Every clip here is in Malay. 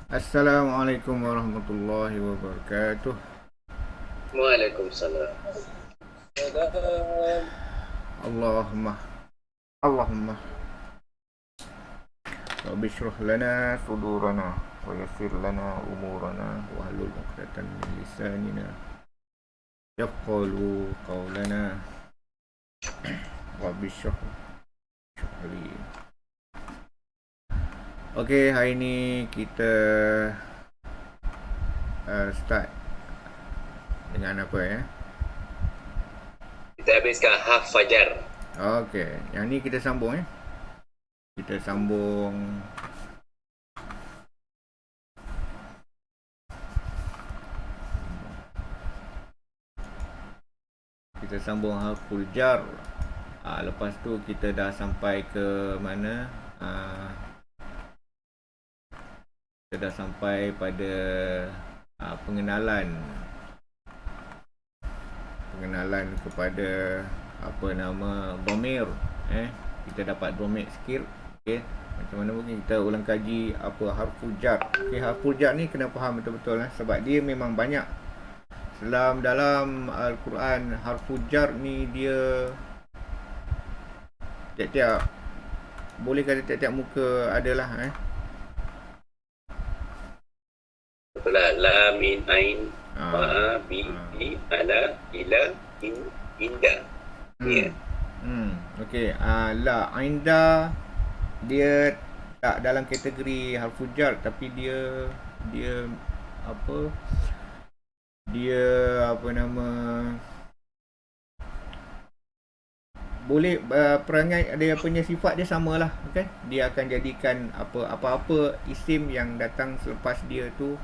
Assalamualaikum warahmatullahi wabarakatuh. Waalaikumsalam. Allahumma Allahumma Rabbi shrah lana sudurana wa yassir lana umurana wa hlul 'uqdatam min lisanina yafqahu qawlana. Rabbi shrah li. Okey, hari ni kita start dengan apa ya? Kita habiskan haf fajar. Okey, yang ni kita sambung ya. Kita sambung harful jar. Lepas tu kita dah sampai ke mana? Kita dah sampai pada pengenalan kepada apa nama dhamir. Kita dapat dhamir sikit. Okey, macam mana mungkin kita ulang kaji apa harful jar. Okey, harful jar ni kena faham betul-betul sebab dia memang banyak dalam Al-Quran. Harful jar ni dia tiap-tiap, boleh kata tiap-tiap muka adalah La, min, ain, ma, bi, ala, ila, inda. Ya. Okey, la ainda dia tak dalam kategori harful jar, tapi dia apa dia apa nama boleh perangai dia punya sifat dia samalah, okey. Dia akan jadikan apa-apa isim yang datang selepas dia tu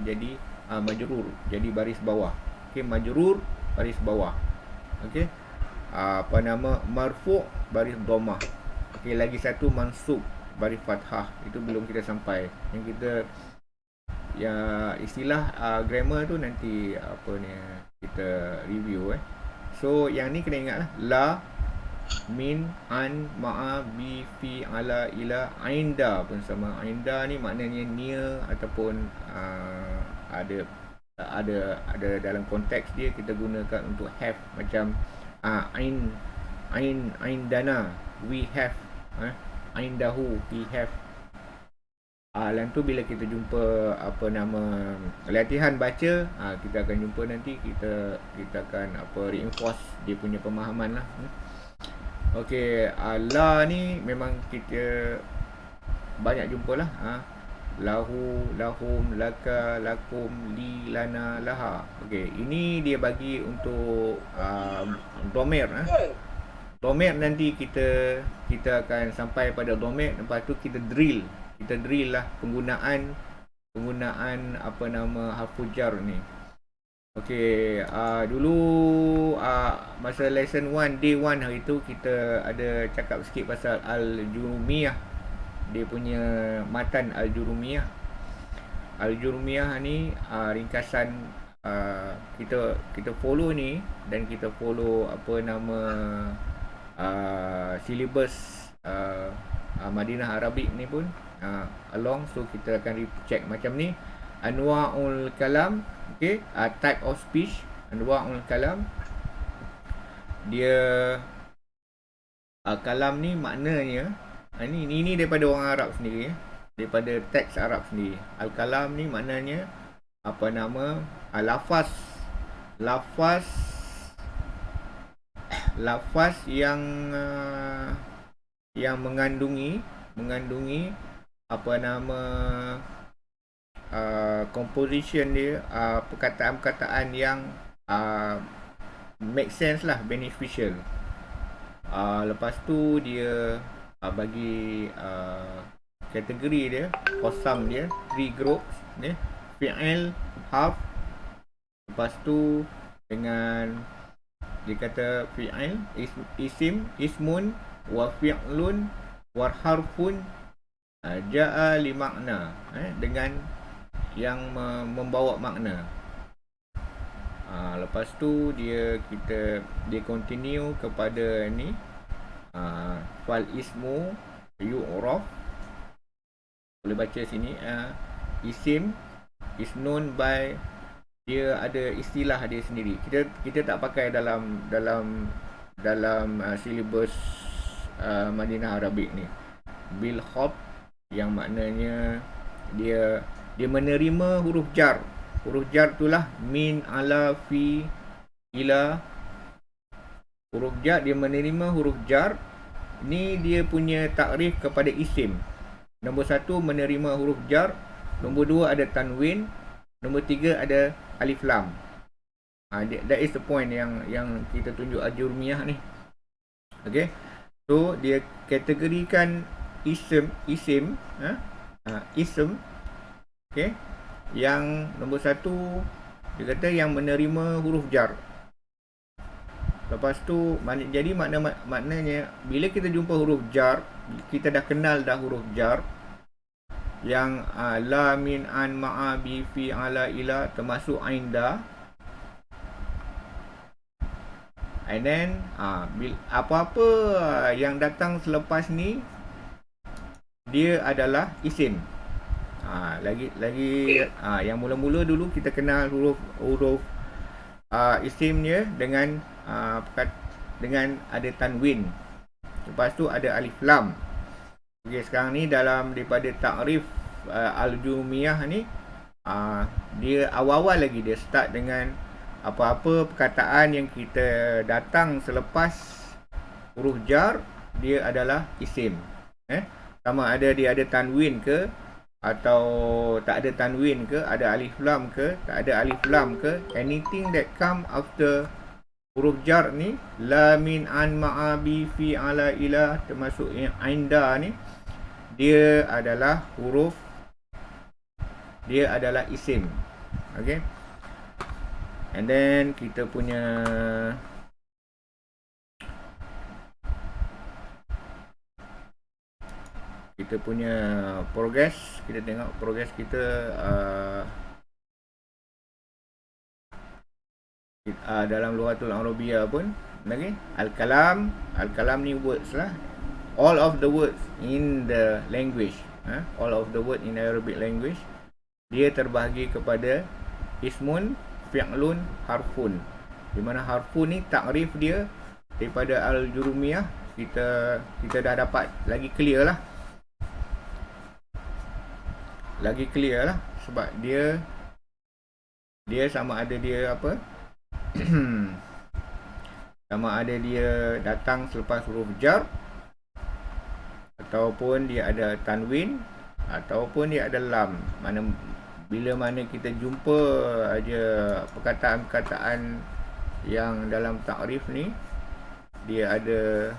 jadi majrur, jadi baris bawah. Okey, majrur baris bawah. Okey. Apa nama marfu' baris dhammah. Okey, lagi satu mansub baris fathah. Itu belum kita sampai. Yang kita ya istilah grammar tu nanti apa ni kita review So yang ni kena ingatlah, la, min, an, ma'a, bi, fi, ala, ila, ainda pun sama. Ainda ni maknanya near ataupun ada dalam konteks dia kita gunakan untuk have, macam aindana, we have, aindahu, he have. Lain tu bila kita jumpa apa nama latihan baca, kita akan jumpa nanti, kita akan reinforce dia punya pemahaman lah. Okey, la ni memang kita banyak jumpalah. Lahu, lahum, laka, lakum, li, lana, laha. Okey, ini dia bagi untuk dhamir. Dhamir nanti kita akan sampai pada dhamir, lepas tu kita drill lah penggunaan apa nama harful jar ni. Okey, dulu masa lesson 1, day 1 hari tu kita ada cakap sikit pasal Al-Jurumiyah. Dia punya matan Al-Jurumiyah. Al-Jurumiyah ni ringkasan kita follow ni, dan kita follow apa nama silibus Madinah Arabik ni pun along. So kita akan check macam ni, anwa'ul kalam. Okay, type of speech, anwa'ul kalam. Dia kalam ni maknanya ini daripada orang Arab sendiri daripada teks Arab sendiri. Al-kalam ni maknanya apa nama lafaz yang mengandungi apa nama composition dia, perkataan-perkataan yang make sense lah, beneficial. Lepas tu dia bagi kategori dia, kosam dia, 3 groups ni, fi'il, harf. Lepas tu dengan dia kata fi'il, isim, ismun, wa fi'lun, wa harfun, ja'a li makna, dengan yang membawa makna. Lepas tu dia continue kepada ni, fal ismu yu'raf. Boleh baca sini, isim is known by, dia ada istilah dia sendiri. Kita tak pakai dalam silibus Madinah Arabik ni. Bil khab, yang maknanya dia menerima huruf jar. Huruf jar itulah min, ala, fi, ila. Huruf jar, dia menerima huruf jar. Ni dia punya takrif kepada isim. Nombor 1 menerima huruf jar. Nombor 2 ada tanwin. Nombor 3 ada alif lam. That is the point yang kita tunjuk Ajurumiyah ni. Okay. So dia kategorikan isim, okay. Yang nombor 1 dia kata yang menerima huruf jar. Lepas tu jadi maknanya bila kita jumpa huruf jar, kita dah kenal dah huruf jar yang la, min, an, ma'a, bi, fi, ala, ila, termasuk ainda. And then apa-apa yang datang selepas ni dia adalah isim. Yang mula-mula dulu kita kenal huruf isim dia dengan ada tanwin. Lepas tu ada alif lam. Okay, sekarang ni daripada takrif Al-Jurumiyah ni, dia awal-awal lagi dia start dengan apa-apa perkataan yang kita datang selepas huruf jar, dia adalah isim. Sama ada dia ada tanwin ke atau tak ada tanwin ke, ada alif lam ke, tak ada alif lam ke, anything that come after huruf jar ni, la, min, an, ma'a, bi, fi, ala, ila, termasuk yang ainda ni, dia adalah isim. Okay. And then kita punya progress, kita tengok progress kita dalam Lughatul Arabiyah pun. Okay. Al-kalam ni words lah. All of the words in the language, all of the word in Arabic language, dia terbahagi kepada ismun, fi'lun, harfun. Di mana harfun ni takrif dia daripada Al-Jurumiyah kita dah dapat lagi clear lah. Sebab dia sama ada dia apa? Sama ada dia datang selepas huruf jar, ataupun dia ada tanwin, ataupun dia ada lam. Bila mana kita jumpa aja perkataan-perkataan yang dalam takrif ni, dia ada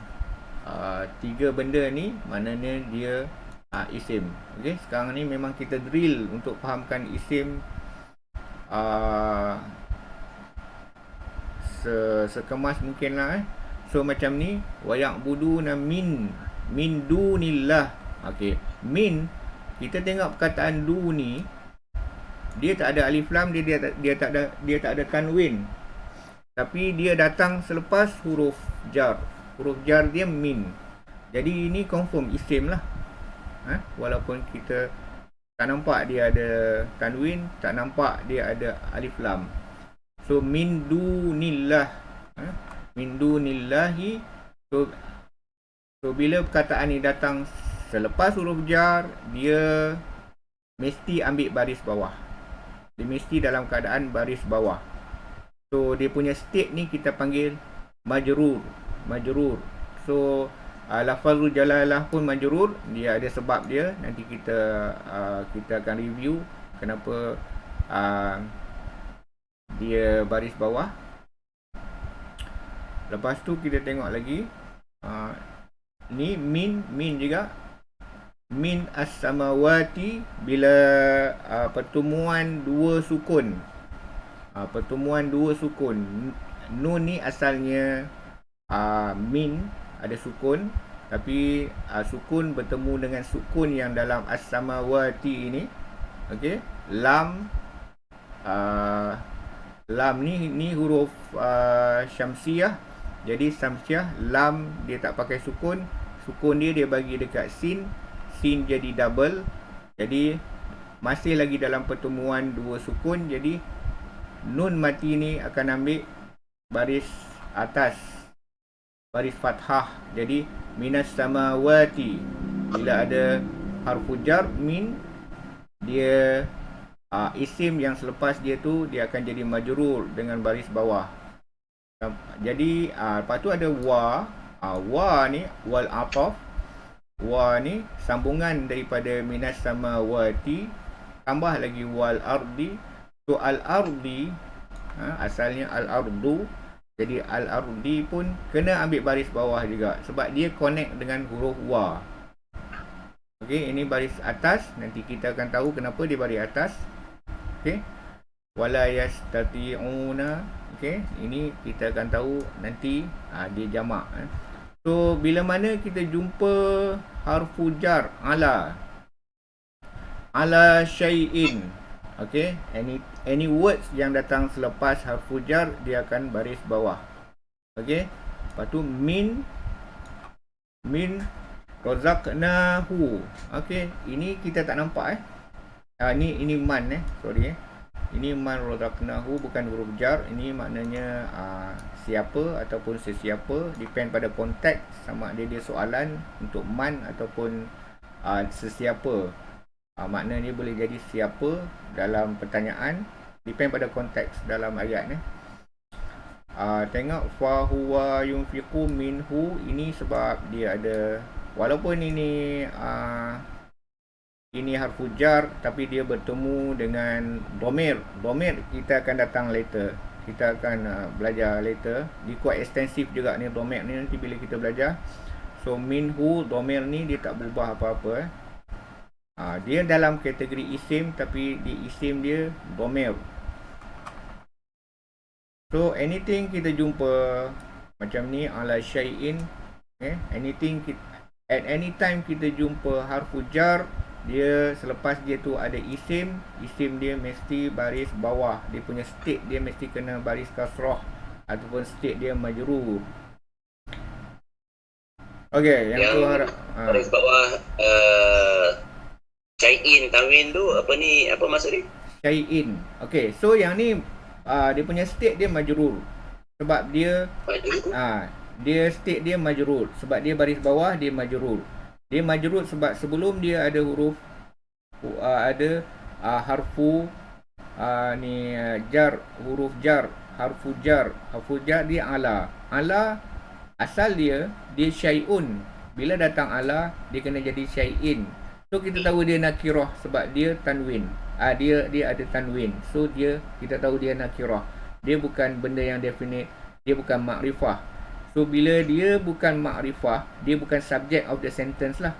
3 benda ni, maknanya dia isim. Okay, sekarang ni memang kita drill untuk fahamkan isim sekemas mungkin lah. So macam ni, wa ya'buduna min dunillah. Okay, min, kita tengok perkataan du ni, dia tak ada alif lam, dia tak ada tanwin, tapi dia datang selepas huruf jar. Huruf jar dia min. Jadi ini confirm isim lah. Walaupun kita tak nampak dia ada tanwin, tak nampak dia ada alif lam. So min dunillah, min dunillahi. So bila perkataan ni datang selepas huruf jar, dia mesti ambil baris bawah. Dia mesti dalam keadaan baris bawah. So dia punya state ni kita panggil majrur. So lafazul jalalah pun majrur, dia ada sebab dia. Nanti kita akan review kenapa dia baris bawah. Lepas tu kita tengok lagi ni min juga. Min as-samawati, bila pertemuan dua sukun. Nun ni asalnya min, ada sukun, tapi sukun bertemu dengan sukun yang dalam as-samawati ini. Okey, lam ni huruf syamsiah. Jadi syamsiah, lam dia tak pakai sukun. Sukun dia bagi dekat sin jadi double. Jadi masih lagi dalam pertemuan dua sukun, jadi nun mati ni akan ambil baris atas, baris fathah. Jadi minas samawati, bila ada harfu jar min, dia isim yang selepas dia tu dia akan jadi majrur dengan baris bawah. Jadi lepas tu ada wa. Wa ni wal ataf. Wa ni sambungan daripada minas samawati tambah lagi wal ardi. So al ardi asalnya al ardu, jadi al ardi pun kena ambil baris bawah juga sebab dia connect dengan huruf wa. Okey, ini baris atas, nanti kita akan tahu kenapa dia baris atas. Okey, wala yastati'una. Okey, ini kita akan tahu nanti dia jamak. So bila mana kita jumpa harfu jar ala syai'in, okey, any words yang datang selepas harfu jar dia akan baris bawah. Okey, lepas tu min razaqnahu. Okey, ini kita tak nampak ini man sorry ini man razaqnahu, bukan huruf jar. Ini maknanya siapa ataupun sesiapa, depend pada konteks, sama ada dia soalan untuk man ataupun sesiapa. Makna dia boleh jadi siapa dalam pertanyaan, depend pada konteks dalam ayat ni. Tengok fa huwa yunfiqu minhu, ini sebab dia ada, walaupun ini harfu jar tapi dia bertemu dengan domir. Domir kita akan datang later, kita akan belajar later. Dia quite extensive juga ni domir ni nanti bila kita belajar. So minhu, domir ni dia tak berubah apa-apa. Dia dalam kategori isim tapi di isim dia domir. So anything kita jumpa macam ni ala syai'in, anything at any time kita jumpa harfu jar, dia selepas dia tu ada isim dia mesti baris bawah. Dia punya state dia mesti kena baris kasrah ataupun state dia majrur. Okey, yang tu harap baris bawah syai'in tanwin tu apa maksud dia? Syai'in. Okey, so yang ni dia punya state dia majrur sebab dia dia state dia majrur sebab dia baris bawah, dia majrur. Dia majrur sebab sebelum dia ada huruf harfu jar, huruf jar, harfu jar dia ala asal dia syai'un. Bila datang ala dia kena jadi syai'in. So kita tahu dia nakirah sebab dia tanwin. Dia ada tanwin. So kita tahu dia nakirah. Dia bukan benda yang definite, dia bukan makrifah. So bila dia bukan makrifah, dia bukan subject of the sentence lah.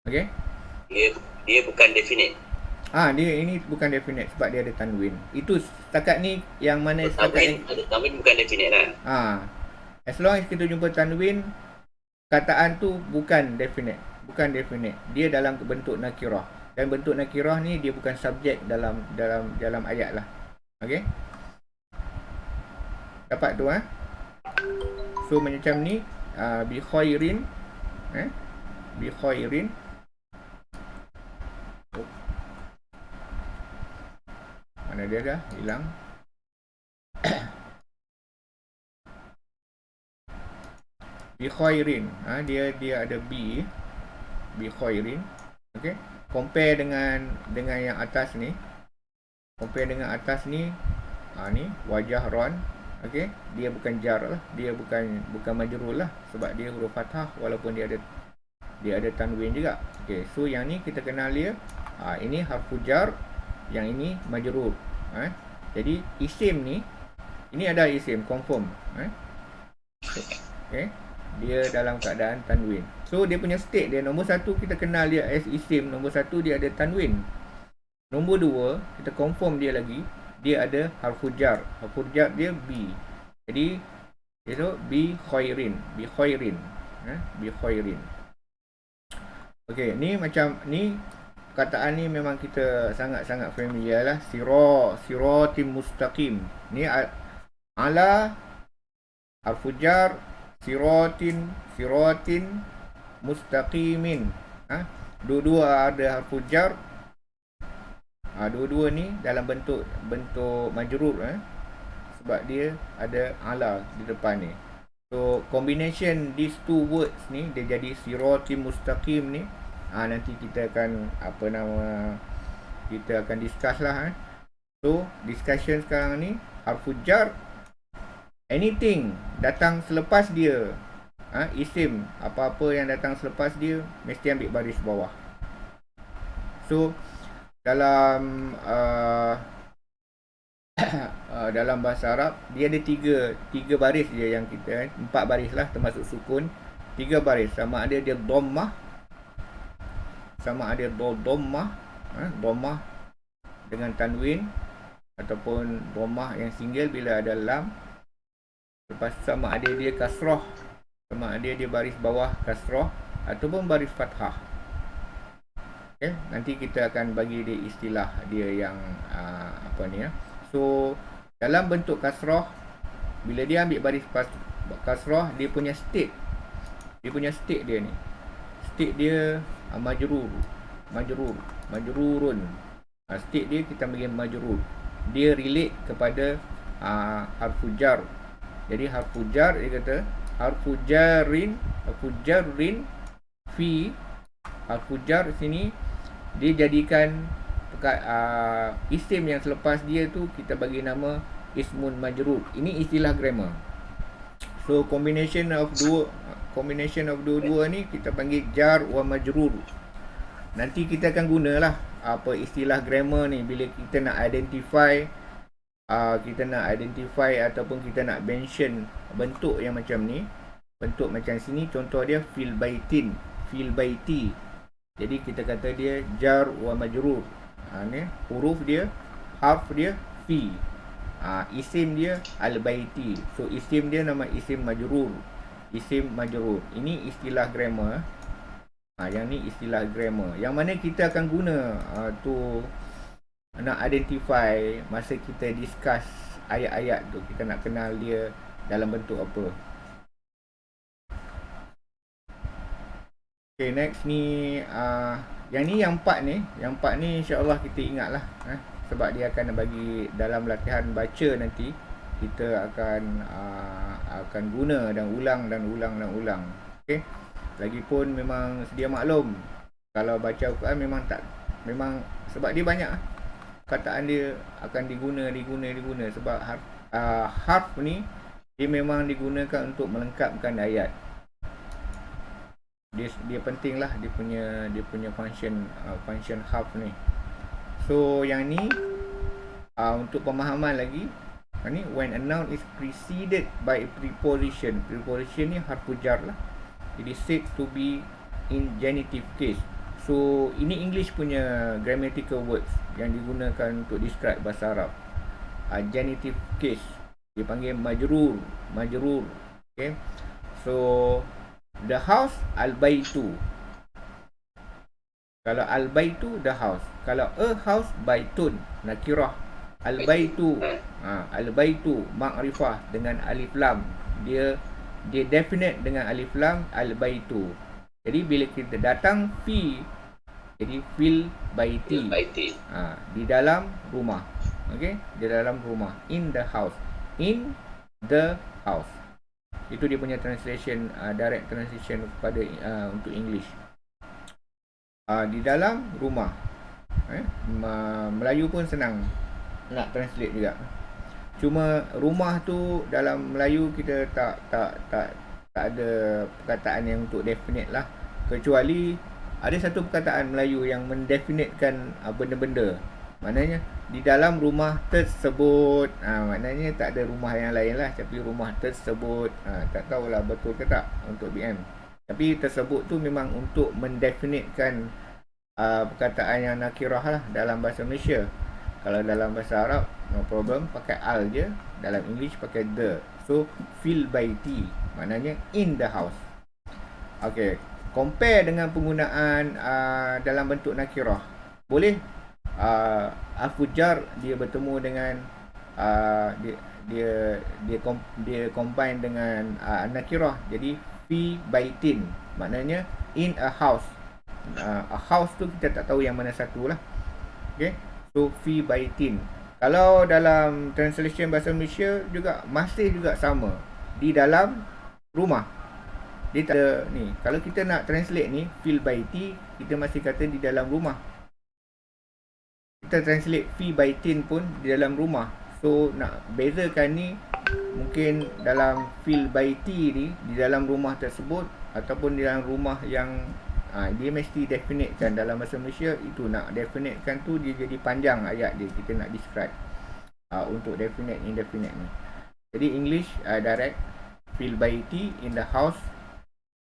Okay? Dia bukan definite. Dia ini bukan definite sebab dia ada tanwin. Itu setakat ni yang mana tanwin bukan definite lah. As long as kita jumpa tanwin, kataan tu bukan definite. Dia dalam bentuk nakirah. Dan bentuk nakirah ni dia bukan subjek dalam ayat lah. Okay? Dapat tu So macam ni bi khairin mana dia dah hilang. Bi khairin, dia ada bi khairin. Okey, compare dengan yang atas ni. Ni wajah ron. Okey, dia bukan jar lah, dia bukan majrur lah sebab dia huruf fathah walaupun dia ada tanwin juga. Okey, so yang ni kita kenal dia ini harfu jar, yang ini majrur. Jadi isim ni, ini ada isim confirm. Okey, dia dalam keadaan tanwin. So dia punya state dia, nombor satu kita kenal dia as isim, nombor satu dia ada tanwin. Nombor dua kita confirm dia lagi, dia ada harfu jar. Harfu jar dia bi. Jadi itu bi khairin. Okey, ni macam ni kataan ni memang kita sangat-sangat familiar lah. Siratim mustaqim. Ni ala harfu jar, siratin mustaqimin. Dua-dua ada harfu jar, Dua-dua ni dalam bentuk majrur, sebab dia ada ala di depan ni. So combination these two words ni dia jadi siratim mustaqim ni. Nanti kita akan kita akan discuss lah. So discussion sekarang ni harful jar, anything datang selepas dia, isim, apa-apa yang datang selepas dia mesti ambil baris bawah. So dalam dalam bahasa Arab dia ada tiga baris je yang kita, 4 baris lah termasuk sukun. 3 baris, sama ada dia dhammah, sama ada dhammah, dhammah dengan tanwin, ataupun dhammah yang single bila ada lam. Lepas sama ada dia kasrah, sama ada dia baris bawah kasrah ataupun baris fathah. Okay, nanti kita akan bagi dia istilah dia yang So dalam bentuk kasrah, bila dia ambil baris kasrah, dia punya state dia ni, state dia majrurun. State dia kita bagi majrur, dia relate kepada harful jar. Jadi harful jar, dia kata harful jarrin fi, harful jar sini dia jadikan isim yang selepas dia tu kita bagi nama ismun majrur. Ini istilah grammar. So combination of dua-dua ni kita panggil jar wa majrur. Nanti kita akan gunalah apa istilah grammar ni bila kita nak identify ataupun kita nak mention bentuk yang macam ni. Bentuk macam sini, contoh dia fil baiti. Jadi kita kata dia jar wa majrur. Ni huruf dia, harf dia fi, isim dia al-baiti. So isim dia nama isim majrur. Ini istilah grammar. Yang ni istilah grammar yang mana kita akan guna tu nak identify masa kita discuss ayat-ayat tu. Kita nak kenal dia dalam bentuk apa. Okay, next ni yang empat ni insya-Allah kita ingatlah, sebab dia akan bagi dalam latihan baca nanti kita akan guna dan ulang. Okey. Lagipun memang sedia maklum kalau baca Al-Quran memang sebab dia banyak kataan dia akan diguna sebab harf ni dia memang digunakan untuk melengkapkan ayat. Dia penting lah dia punya function harf ni. So yang ni untuk pemahaman lagi, ni when a noun is preceded by a preposition ni harfu jar lah. It is said to be in genitive case. So ini English punya grammatical words yang digunakan untuk describe bahasa Arab. Genitive case dia panggil majrur. Okay. So the house al-baitu. Kalau al-baitu the house. Kalau a house baitun nakirah. Al-baitu ma'rifah dengan alif lam. Dia definite dengan alif lam al-baitu. Jadi bila kita datang fi, jadi fil baiti. Di dalam rumah. Okey, di dalam rumah. In the house. Itu dia punya translation, direct translation kepada untuk English. Di dalam rumah. Melayu pun senang nak translate juga. Cuma rumah tu dalam Melayu kita tak ada perkataan yang untuk definite lah. Kecuali ada satu perkataan Melayu yang mendefinitkan benda-benda. Maknanya di dalam rumah tersebut, maknanya tak ada rumah yang lain lah, tapi rumah tersebut. Tak tahulah betul ke tak untuk BM. Tapi tersebut tu memang untuk mendefinitkan perkataan yang nakirah lah dalam bahasa Malaysia. Kalau dalam bahasa Arab no problem, pakai al je. Dalam English pakai the. So fil baiti maknanya in the house. Okay, compare dengan penggunaan dalam bentuk nakirah. Boleh harful jar dia bertemu dengan dia combine dengan nakirah. Jadi fi baitin maknanya in a house. A house tu kita tak tahu yang mana satu lah. Okay. So fi baitin. Kalau dalam translation bahasa Malaysia juga masih juga sama. Di dalam rumah. Dia tak ada ni. Kalau kita nak translate ni fil baiti, kita masih kata di dalam rumah. Kita translate fi baitin pun di dalam rumah. So nak bezakan ni, mungkin dalam fil baiti ni di dalam rumah tersebut ataupun di dalam rumah yang dia mesti definitekan dalam bahasa Malaysia. Itu nak definitekan tu dia jadi panjang ayat dia, kita nak describe untuk definite indefinite ni. Jadi English direct, fil baiti in the house,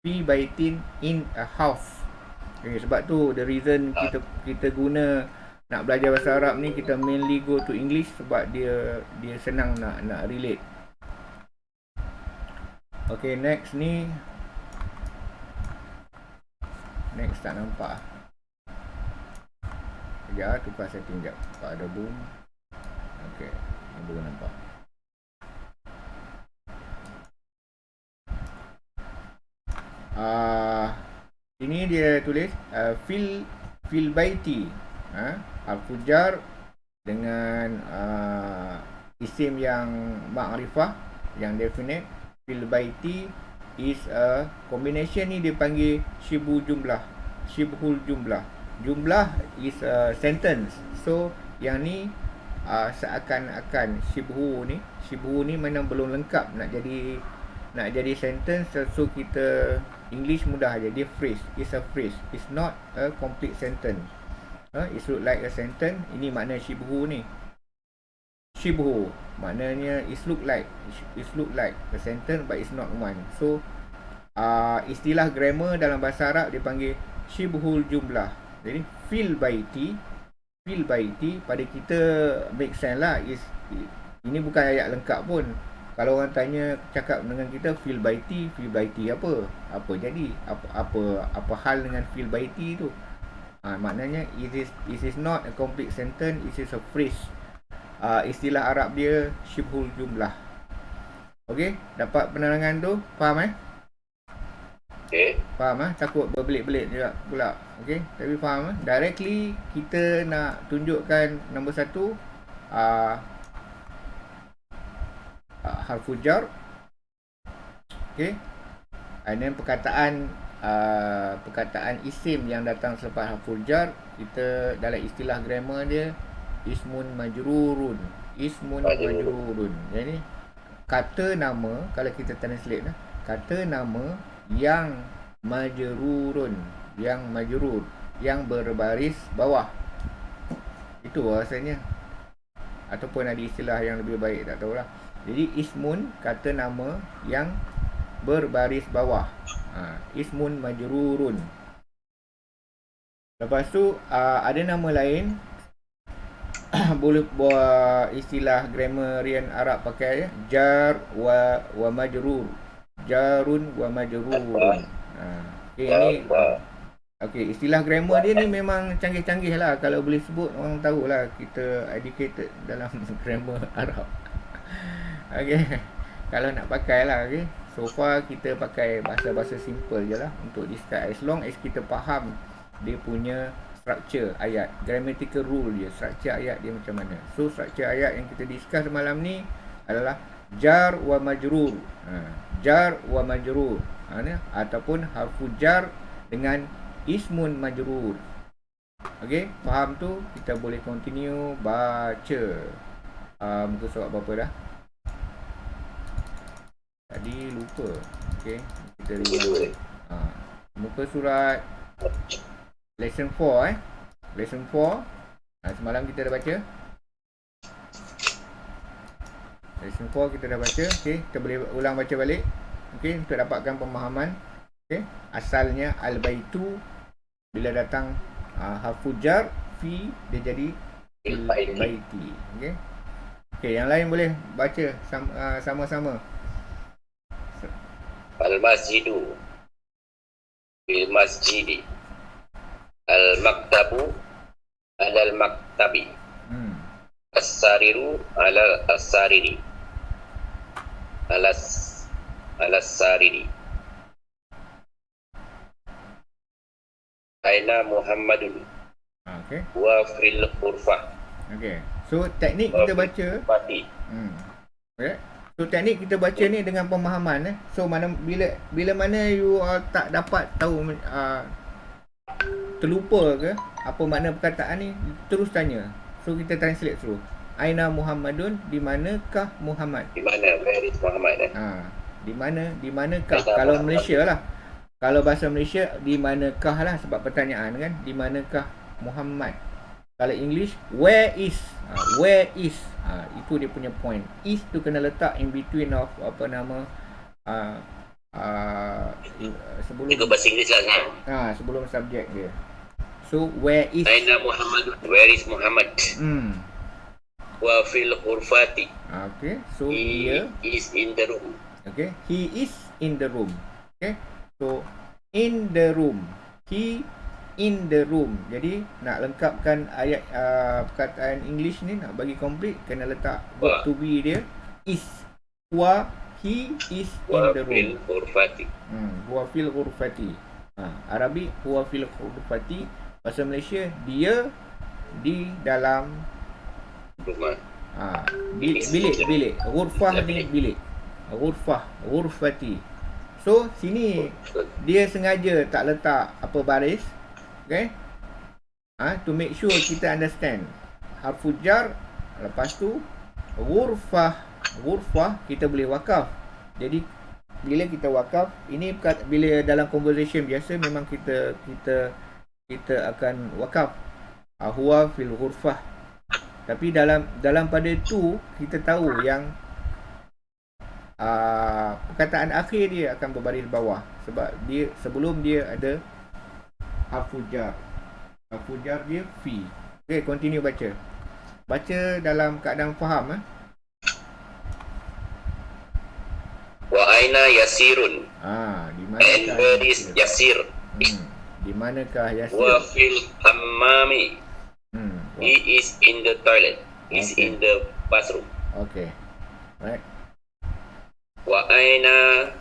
fi baitin in a house. Okay, sebab tu the reason kita guna nak belajar bahasa Arab ni, kita mainly go to English sebab dia senang nak relate. Okay, next ni. Next tak nampak. Sekejap, tukar setting sekejap. Nampak ada boom. Okay, ni baru nampak. Ini dia tulis fil baiti. Al-Fujar dengan isim yang ma'rifah, yang definite. Fil baiti is a combination ni dia panggil shibhul jumlah. Jumlah is a sentence. So yang ni seakan-akan shibhu ni memang belum lengkap nak jadi sentence. So kita English mudah aja, dia phrase. It's a phrase. It's not a complete sentence. It look like a sentence. Ini makna shibhu ni. Shibhu maknanya it look like a sentence but it's not one. So istilah grammar dalam bahasa Arab dia panggil shibhul jumlah. Jadi fil baiti pada kita make sense lah. Ini bukan ayat lengkap pun. Kalau orang tanya, cakap dengan kita fil baiti apa jadi apa hal dengan fil baiti tu? Maknanya it is not a complete sentence, it is a phrase. Istilah Arab dia shibhul jumlah. Okey, dapat penerangan tu? Faham Okay. Faham takut berbelit-belit juga pula. Okey, tapi faham directly kita nak tunjukkan nombor 1 harful jar. Okey. And then perkataan isim yang datang selepas harful jar, kita dalam istilah grammar dia ismun majrurun. Jadi kata nama, kalau kita translate kata nama yang majrurun, yang berbaris bawah. Itu rasanya. Ataupun ada istilah yang lebih baik, tak tahulah. Jadi ismun, kata nama yang berbaris bawah. Ismun majrurun. Lepas tu ada nama lain. Boleh buat istilah grammarian Arab pakai jar wa majrur. Jarun wa majrurun. Okey, istilah grammar dia ni memang canggih-canggih lah. Kalau boleh sebut, orang tahulah kita educated dalam grammar Arab. Okey, kalau nak pakai lah. Okay. So far kita pakai bahasa-bahasa simple je lah untuk describe. As long as kita faham dia punya structure ayat, grammatical rule dia, structure ayat dia macam mana. So structure ayat yang kita discuss malam ni adalah jar wa majrur. Jar wa majrur, ataupun harfu jar dengan ismun majrur. Okey, faham tu? Kita boleh continue baca. Muka surat berapa dah? Tadi lupa. Okey, kita rewind. Muka surat lesson 4 Lesson 4. Semalam kita dah baca. Lesson 4 kita dah baca. Okey, kita boleh ulang baca balik. Okey, untuk dapatkan pemahaman. Okey, asalnya al-baitu bila datang harfu jar fi, dia jadi baiti. Okey. Okey, yang lain boleh baca sama-sama. Al-masjidu bil masjidi. Al-maktabu alal maktabi. As-sariru ala as-sariri. Alas-sariri. Aina Muhammadun. Okey. Wa fil ghurfah. Okay. So teknik kita baca. Parti. Okay. So teknik kita baca ni dengan pemahaman. So bila mana you tak dapat tahu terlupa ke apa makna perkataan ni, terus tanya. So kita translate through. Aina Muhammadun, di manakah Muhammad? Di mana? Where is Muhammad? Di manakah? Kalau Malaysia lah. Kalau bahasa Malaysia, di manakah lah, sebab pertanyaan kan. Di manakah Muhammad? Kalau English, where is? Where is? Itu dia punya point. Is tu kena letak in between of apa nama sebelum Itu bahasa Inggeris lah. sebelum subjek dia. So where is? Aina Muhammad? Where is Muhammad? Wa fil ghurfati. Okay. So He is in the room. Okay. He is in the room. Okay. So in the room. He in the room. Jadi nak lengkapkan ayat perkataan English ni, nak bagi complete, kena letak verb to be dia is. He is in the room. Huwa fil ghurfati. Arabic huwa fil ghurfati. Bahasa Malaysia, dia di dalam rumah. Bilik. Ghurfah ni bilik. Ghurfati. So sini dia sengaja tak letak apa baris. Okay. To make sure kita understand. Harfu jar, lepas tu ghurfah kita boleh wakaf. Jadi bila kita wakaf, ini bila dalam conversation biasa memang kita akan wakaf. Huwa fil ghurfah. Tapi dalam pada tu kita tahu yang perkataan akhir dia akan berbaris bawah, sebab dia sebelum dia ada harfu jar. Harfu jar dia fi. Okay, continue baca. Baca dalam keadaan faham. Wa aina yasirun. Di And manakah where is Yasir? Di manakah Yasir? Wa fil hammami. He is in the toilet. He's in the bathroom. Okay. Right. Wa aina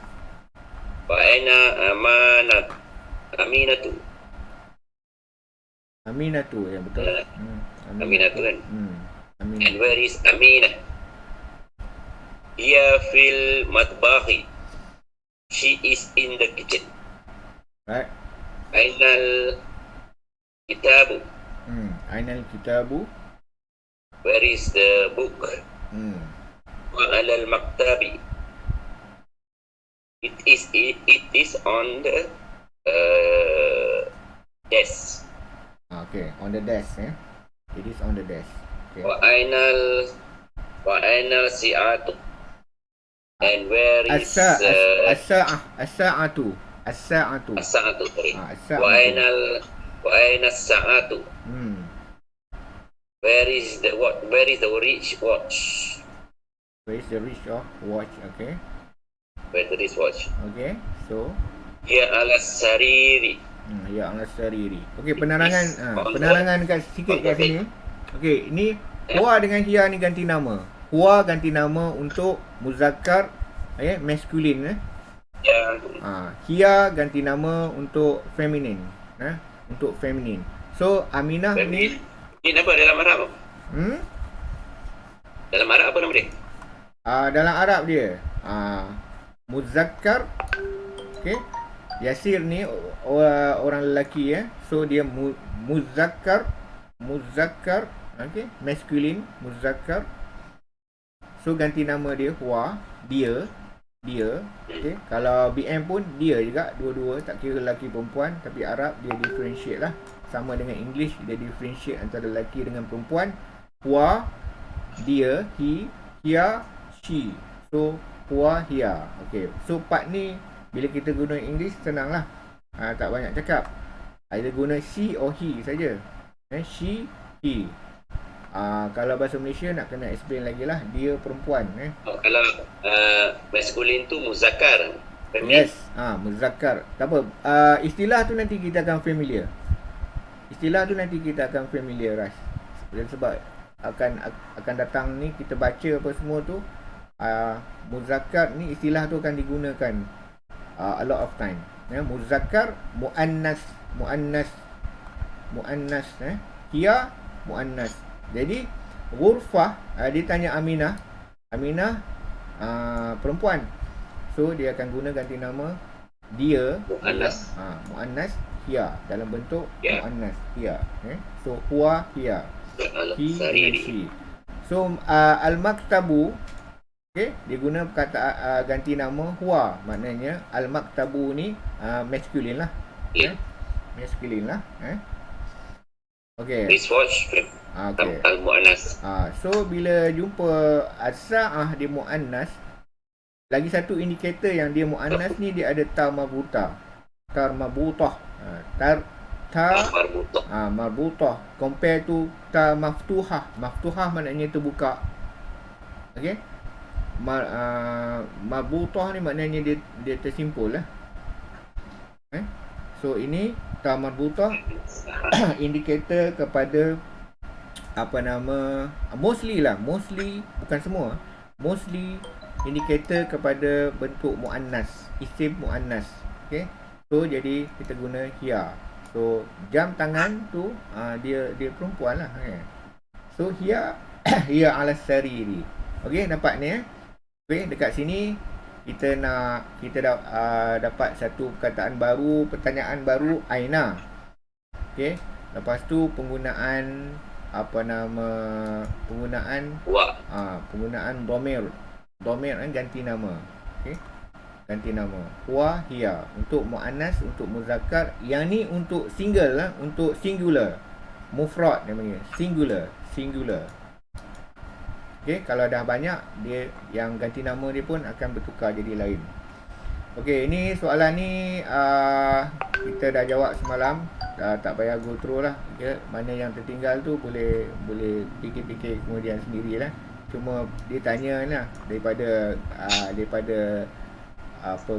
Aminatu. Aminatu, ya betul. Aminatu kan. Aminatu. And where is Aminah? Hiya fil matbahi. She is in the kitchen. Right. Ainal kitabu. Ainal kitabu. Where is the book? Wa alal maktabi. It is on the desk. Okay, on the desk. It is on the desk. Okay. Wa ainal si'atu. And where is as-sa'atu. as-sa'atu? Sorry. As-sa'atu. Wa ainas sa'atu. Where is the watch? Where is the wrist watch? Where is the wrist of watch? Okay. Where the wrist watch? Okay. So Hiya ala sariri. Ya ala sariri. Okay, penerangan sikit kat sini. Okay, ini huwa dengan hiya ni ganti nama. Huwa ganti nama untuk muzakkar, masculine. Hiya ganti nama untuk feminine. Untuk feminine. So Aminah ni ini apa dalam Arab? Dalam Arab apa nama dia? Dalam Arab dia muzakkar. Okay. Yasir ni orang lelaki. So dia muzakkar. Okay. Masculine, muzakkar. So ganti nama dia huwa, dia. Okay. Kalau BM pun dia juga, dua-dua, tak kira lelaki perempuan. Tapi Arab dia differentiate lah. Sama dengan English, dia differentiate antara lelaki dengan perempuan. Huwa, dia, he, hiya, she. So huwa, hiya. Okay. So part ni bila kita guna English senang lah. Tak banyak cakap. Either guna she or he saja. She, he. Kalau bahasa Malaysia nak kena explain lagi lah. Dia perempuan. Kalau maskulin tu muzakkar. Yes. Muzakkar. Tak apa. Istilah tu nanti kita akan familiar. Ras. Sebab akan datang ni kita baca apa semua tu. Muzakkar ni istilah tu akan digunakan a lot of time. Muzakkar, muannas. Hiya, muannas. Jadi ghurfah, dia tanya Aminah. Aminah perempuan. So dia akan guna ganti nama dia Mu'annas. muannas hiya dalam bentuk Ya. muannas hiya. So huwa hiya. He and Al-Sariri. she. So al-maktabu, dia guna perkataan ganti nama huwa. Maknanya al-maktabu ni masculine lah. Ya. Masculine lah. Okey. Wristwatch. Okey. Al-Mu'annas. So bila jumpa as-sa'ah dia muannas, lagi satu indikator yang dia muannas ni, dia ada ta marbutah. Ta marbutah. Marbutah compare to ta maftuhah. Maftuhah maknanya terbuka. Okey. Marbutah ni maknanya dia tersimpul lah. So ini ta marbutah indikator kepada mostly bukan semua, mostly indikator kepada bentuk muannas, isim muannas. Okey. So jadi kita guna hiya. So jam tangan tu dia perempuan lah. So hiya hiya ala sariri. Okey, nampak ni Okey, dekat sini kita dapat satu perkataan baru, pertanyaan baru, aina. Okey, lepas tu penggunaan penggunaan domir kan, ganti nama. Okey, ganti nama huwa hiya untuk muannas, untuk muzakkar. Yang ni untuk single lah, untuk singular. Mufrad dia panggil, singular. Okey, kalau dah banyak, dia yang ganti nama dia pun akan bertukar jadi lain. Okey, ini soalan ni kita dah jawab semalam. Tak payah go through lah. Okay. Mana yang tertinggal tu boleh fikir-fikir kemudian sendirilah. Cuma dia tanya lah daripada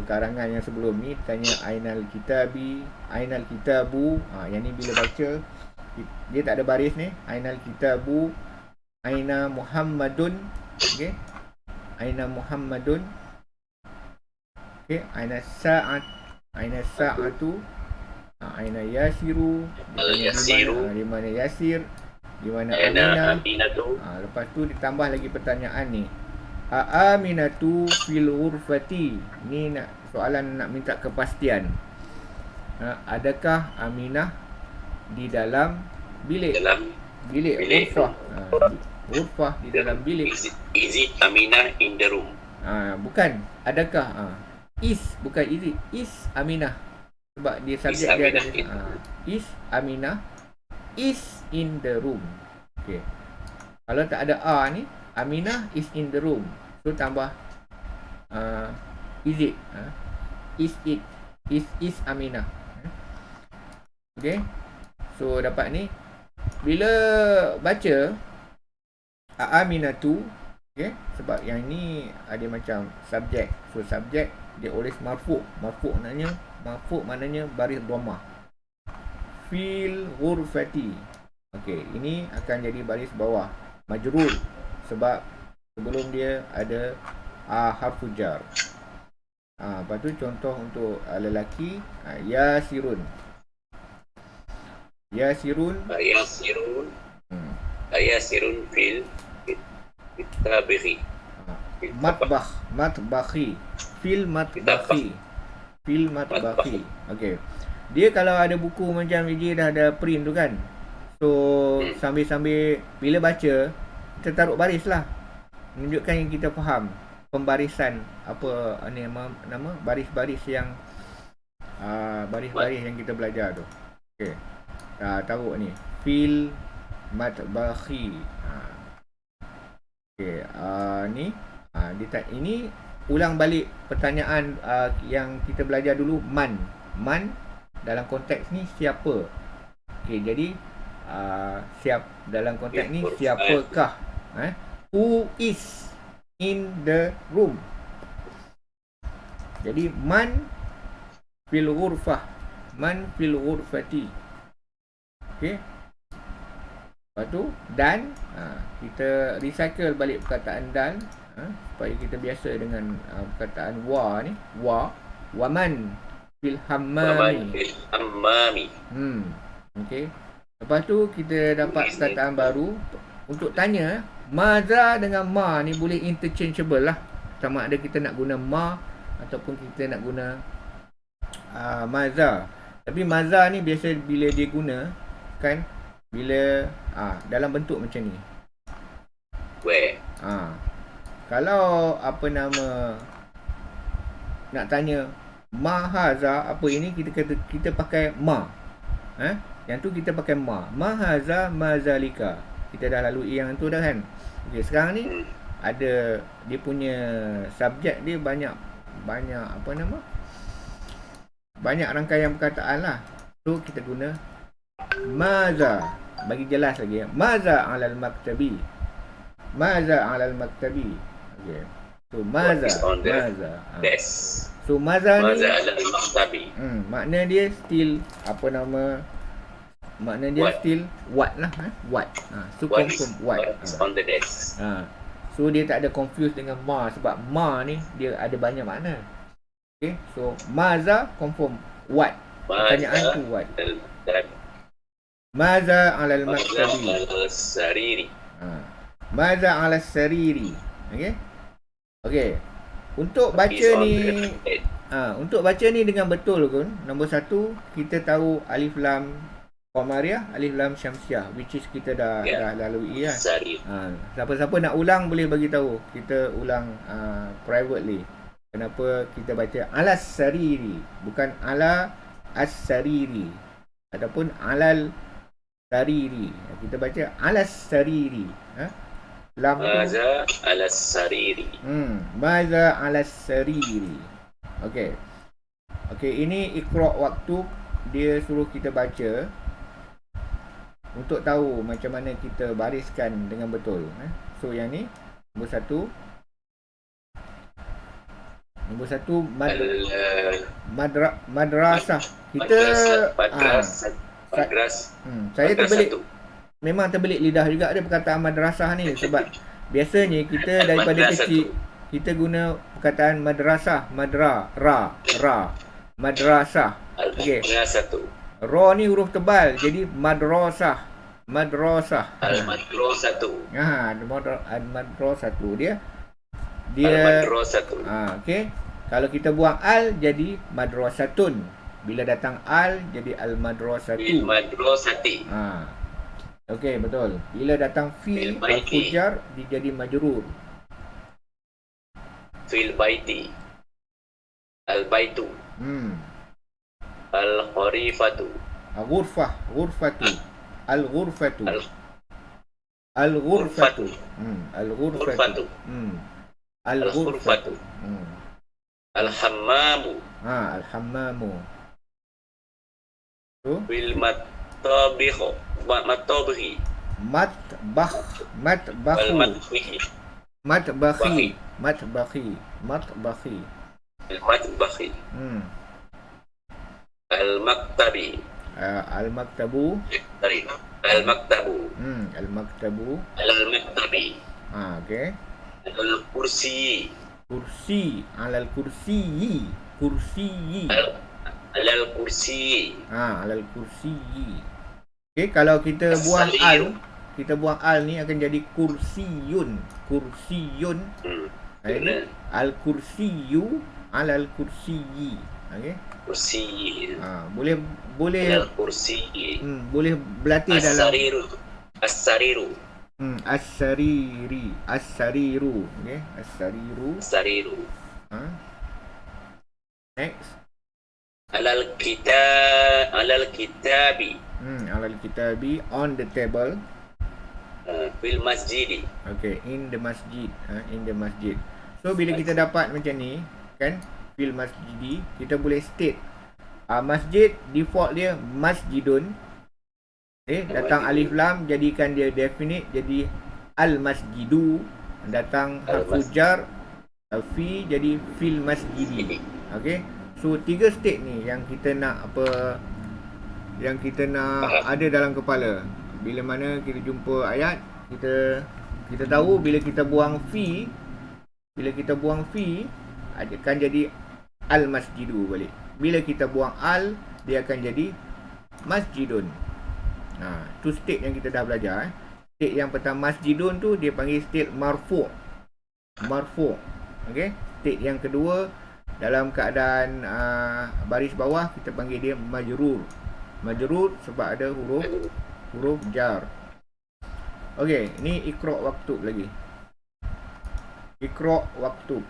karangan yang sebelum ni, tanya ainal kitabu. Yang ni bila baca dia tak ada baris ni. Ainal kitabu, aina Muhammadun. Okey, aina Muhammadun. Okey, aina sa'atu, aina Yasiru, di mana Yasir, di mana Aminatu. Lepas tu ditambah lagi pertanyaan ni, Aminatu fil ghurfati. Ni soalan nak minta kepastian. Adakah Aminah di dalam bilik? Ghurfah di dalam bilik. Is it Aminah in the room? Bukan adakah, bukan is Aminah. Sebab dia subjek dia ada is Aminah is in the room. Okey. Kalau tak ada ni, Aminah is in the room. So tambah is it. Is Aminah. Okey. So dapat ni. Bila baca Aminatu, okey, sebab yang ni ada macam subjek. So subjek dia always marfu'. Marfu' maknanya baris dhammah. Fil ghurfati. Okey, ini akan jadi baris bawah, majrur, sebab sebelum dia ada harfu jar. Lepas tu contoh untuk lelaki, Yasirun. Yasirun fil tabighi. Matbakhi. Fil matbakhi. Okey. Dia kalau ada buku macam dia dah ada print tu kan. So sambil-sambil bila baca, kita taruh baris lah. Menunjukkan yang kita faham. Pembarisan nama baris-baris yang baris-baris yang kita belajar tu. Okey. Taruh ni fil matbakhi. Okey, ini ulang balik pertanyaan yang kita belajar dulu. Man dalam konteks ni siapa? Okey, jadi dalam konteks ni siapakah? Who is in the room? Jadi man fil ghurfah, man fil ghurfati. Okey. Lepas tu dan kita recycle balik perkataan dan supaya kita biasa dengan perkataan wa ni. Waman fil hammami. Okey. Okey. Lepas tu kita dapat perkataan baru, untuk tanya, maza dengan ma ni boleh interchangeable lah. Sama ada kita nak guna ma ataupun kita nak guna maza. Tapi maza ni biasa bila dia guna kan bila dalam bentuk macam ni. Where? Kalau apa nama nak tanya ma haza apa ini, kita pakai ma. Yang tu kita pakai ma. Ma haza ma zalika. Kita dah lalui yang tu dah kan. Okey, sekarang ni ada dia punya subjek dia banyak apa nama? Banyak rangkaian perkataan lah. So kita guna maza. Bagi jelas lagi ya. Maza alal maktabi. Maza alal maktabi. Okey. So maza. Desk. So maza ni alal maktabi. Makna dia still apa nama? Makna dia What? still what lah. What. So What confirm is, what. what is on the desk? So dia tak ada confuse dengan ma sebab ma ni dia ada banyak makna. Okay, so maza confirm what. Pertanyaan tu what. Maza alal maktabi. Sariri. Maza alal sariri. Okay. Okay. Untuk baca ni untuk baca ni dengan betul pun, nombor 1 kita tahu alif lam qamariyah, alif lam syamsiah, which is kita dah lalui lah. Siapa-siapa nak ulang boleh bagi tahu. Kita ulang privately. Kenapa kita baca alas sariri, bukan ala as-sariri ataupun alal sariri. Kita baca alas sariri. Lam Maza alas sariri. Maza alas sariri. Okey. Okey, ini iqra' waktu dia suruh kita baca untuk tahu macam mana kita bariskan dengan betul. So yang ni nombor 1. Nombor 1 madrasah. Kita saya terbelit. Memang terbelit lidah juga ada perkataan madrasah ni sebab biasanya kita daripada kecil kita guna perkataan madrasah, madrasah. Okey. Ra ni huruf tebal jadi madrasah. Al-madrasatu. Al-madrasatu dia Al-madrasatu. okey. Kalau kita buang al jadi madrasatun. Bila datang al jadi al-madrasatu. Al-madrasati. Okey, betul. Bila datang fi al-fujar dia jadi majrur. Fil baiti. Al-baitu. Al-kharifatu. Ghurfatu. Al-ghurfatu. Al-ghurfatu. Al-ghurfatu. Al-ghurfatu. Al-hammamu. Al-hammamu. Fil matabikh. Matabikhi. Matbakhu. Al-matbikhi. Matbakhi. Al-matbakhi. Al-maktabi. Al-maktabu. Al-maktabu. Al-maktabu. Al-maktabi. Okey. Al-kursi. Kursi. Alal kursiyi. Kursiyi. Alal kursi. Alal kursiyi. Okey, kalau kita buang al, kita buang al ni akan jadi kursiyun. Kursiyun. Al-kursiyu alal kursiyi. Okey. Kursi. Boleh Alal kursi. boleh berlatih dalam As-sariru. As-sariri. As-sariru. Okey, as-sariru. As-sariru. Next. Alal kitabi. Alal kitabi, on the table. Fil masjidi. Okay, in the masjid. In the masjid. So bila kita dapat macam ni kan, fil masjidi, kita boleh state masjid default dia masjidun. Datang alif lam jadikan dia definite jadi al masjidu. Datang harful jar fi jadi fil masjidi. Okay, so 3 state ni yang kita nak ada dalam kepala. Bila mana kita jumpa ayat, kita tahu bila kita buang fi akan jadi al masjidu balik. Bila kita buang al, dia akan jadi masjidun. Tu state yang kita dah belajar. State yang pertama masjidun tu dia panggil state marfu'. Marfu'. Okey. State yang kedua dalam keadaan baris bawah kita panggil dia majrur. Majrur sebab ada huruf jar. Okey, ni iqra' waktu lagi. Iqra' waktu.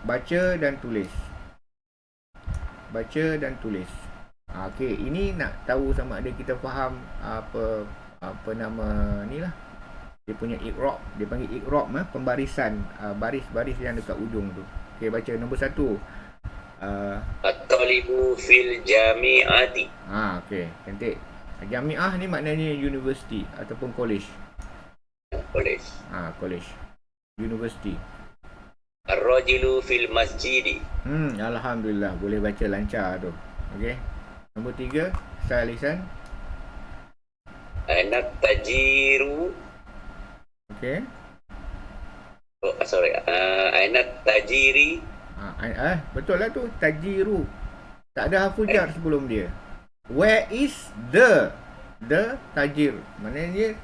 Baca dan tulis. Baca dan tulis. Okey, ini nak tahu sama ada kita faham apa nama ni lah. Dia punya iqra', dia panggil iqra' pembarisan, baris-baris yang dekat ujung tu. Okey, baca nombor 1. At-talibu fil jami'ati. Okey, cantik. Jami'ah ni maknanya university ataupun college. College. College. University. Ar-rajilu fil masjidi. Alhamdulillah, boleh baca lancar tu. Okey. Nombor 3, lisan. Anak tajiru. Okey. Anak tajiri. Betul lah tu, tajiru. Tak ada hafuz jar sebelum dia. Where is the tajir? Maknanya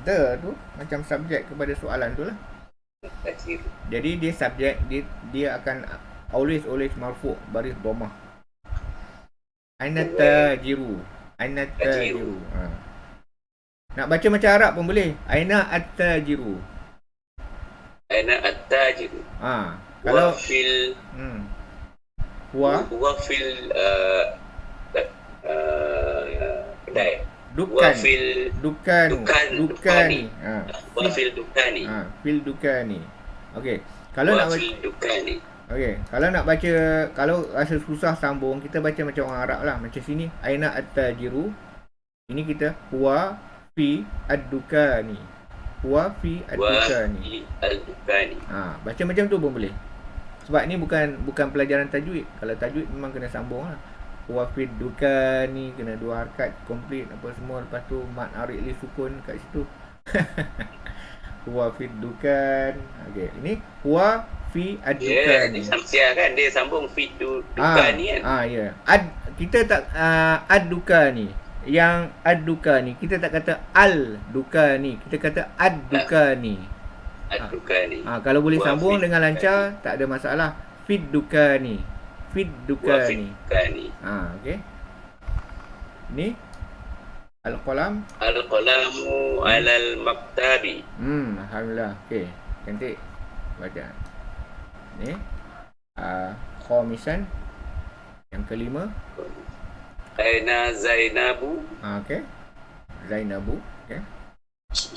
the tu macam subjek kepada soalan tu lah. Tajiru. Jadi dia subjek, dia akan always marfu' baris dhammah. Aina tajiru. Aina tajiru. Nak baca macam Arab pun boleh. Aina at-tajiru. Aina at-tajiru. Kalau fil huwa fil kedai. Dukan. Dukani. Fil dukani. Fil dukani. Okey. Kalau nak baca dukani. Okey, kalau nak baca, kalau rasa susah sambung, kita baca macam orang Arab lah. Macam sini, aina at-tajiru. Ini kita huwa fi ad-dukani. Huwa fi ad-dukani. Baca macam tu pun boleh. Sebab ni bukan pelajaran tajwid. Kalau tajwid memang kena sambung lah. Huwa fi ad-dukani, kena 2 harakat complete apa semua. Lepas tu mat arik li sukun kat situ. Huwa fi ad-dukan. Okey, ini huwa fi ad-dukani. Dia kan dia sambung fi dukani kan. Ya. Kita tak ad-dukani. Yang ad-dukani kita tak kata al-dukani, kita kata ad-dukani. Ad-dukani. Kalau boleh sambung dengan lancar tak ada masalah. Fi dukani. Fi dukani. Okey. Ni al-qalam. Al-qalamu alal maktabi. Alhamdulillah. Okey, cantik. Baca. Ni khamisan, yang kelima. Aina Zainabu. Okey. Zainabu. Okey.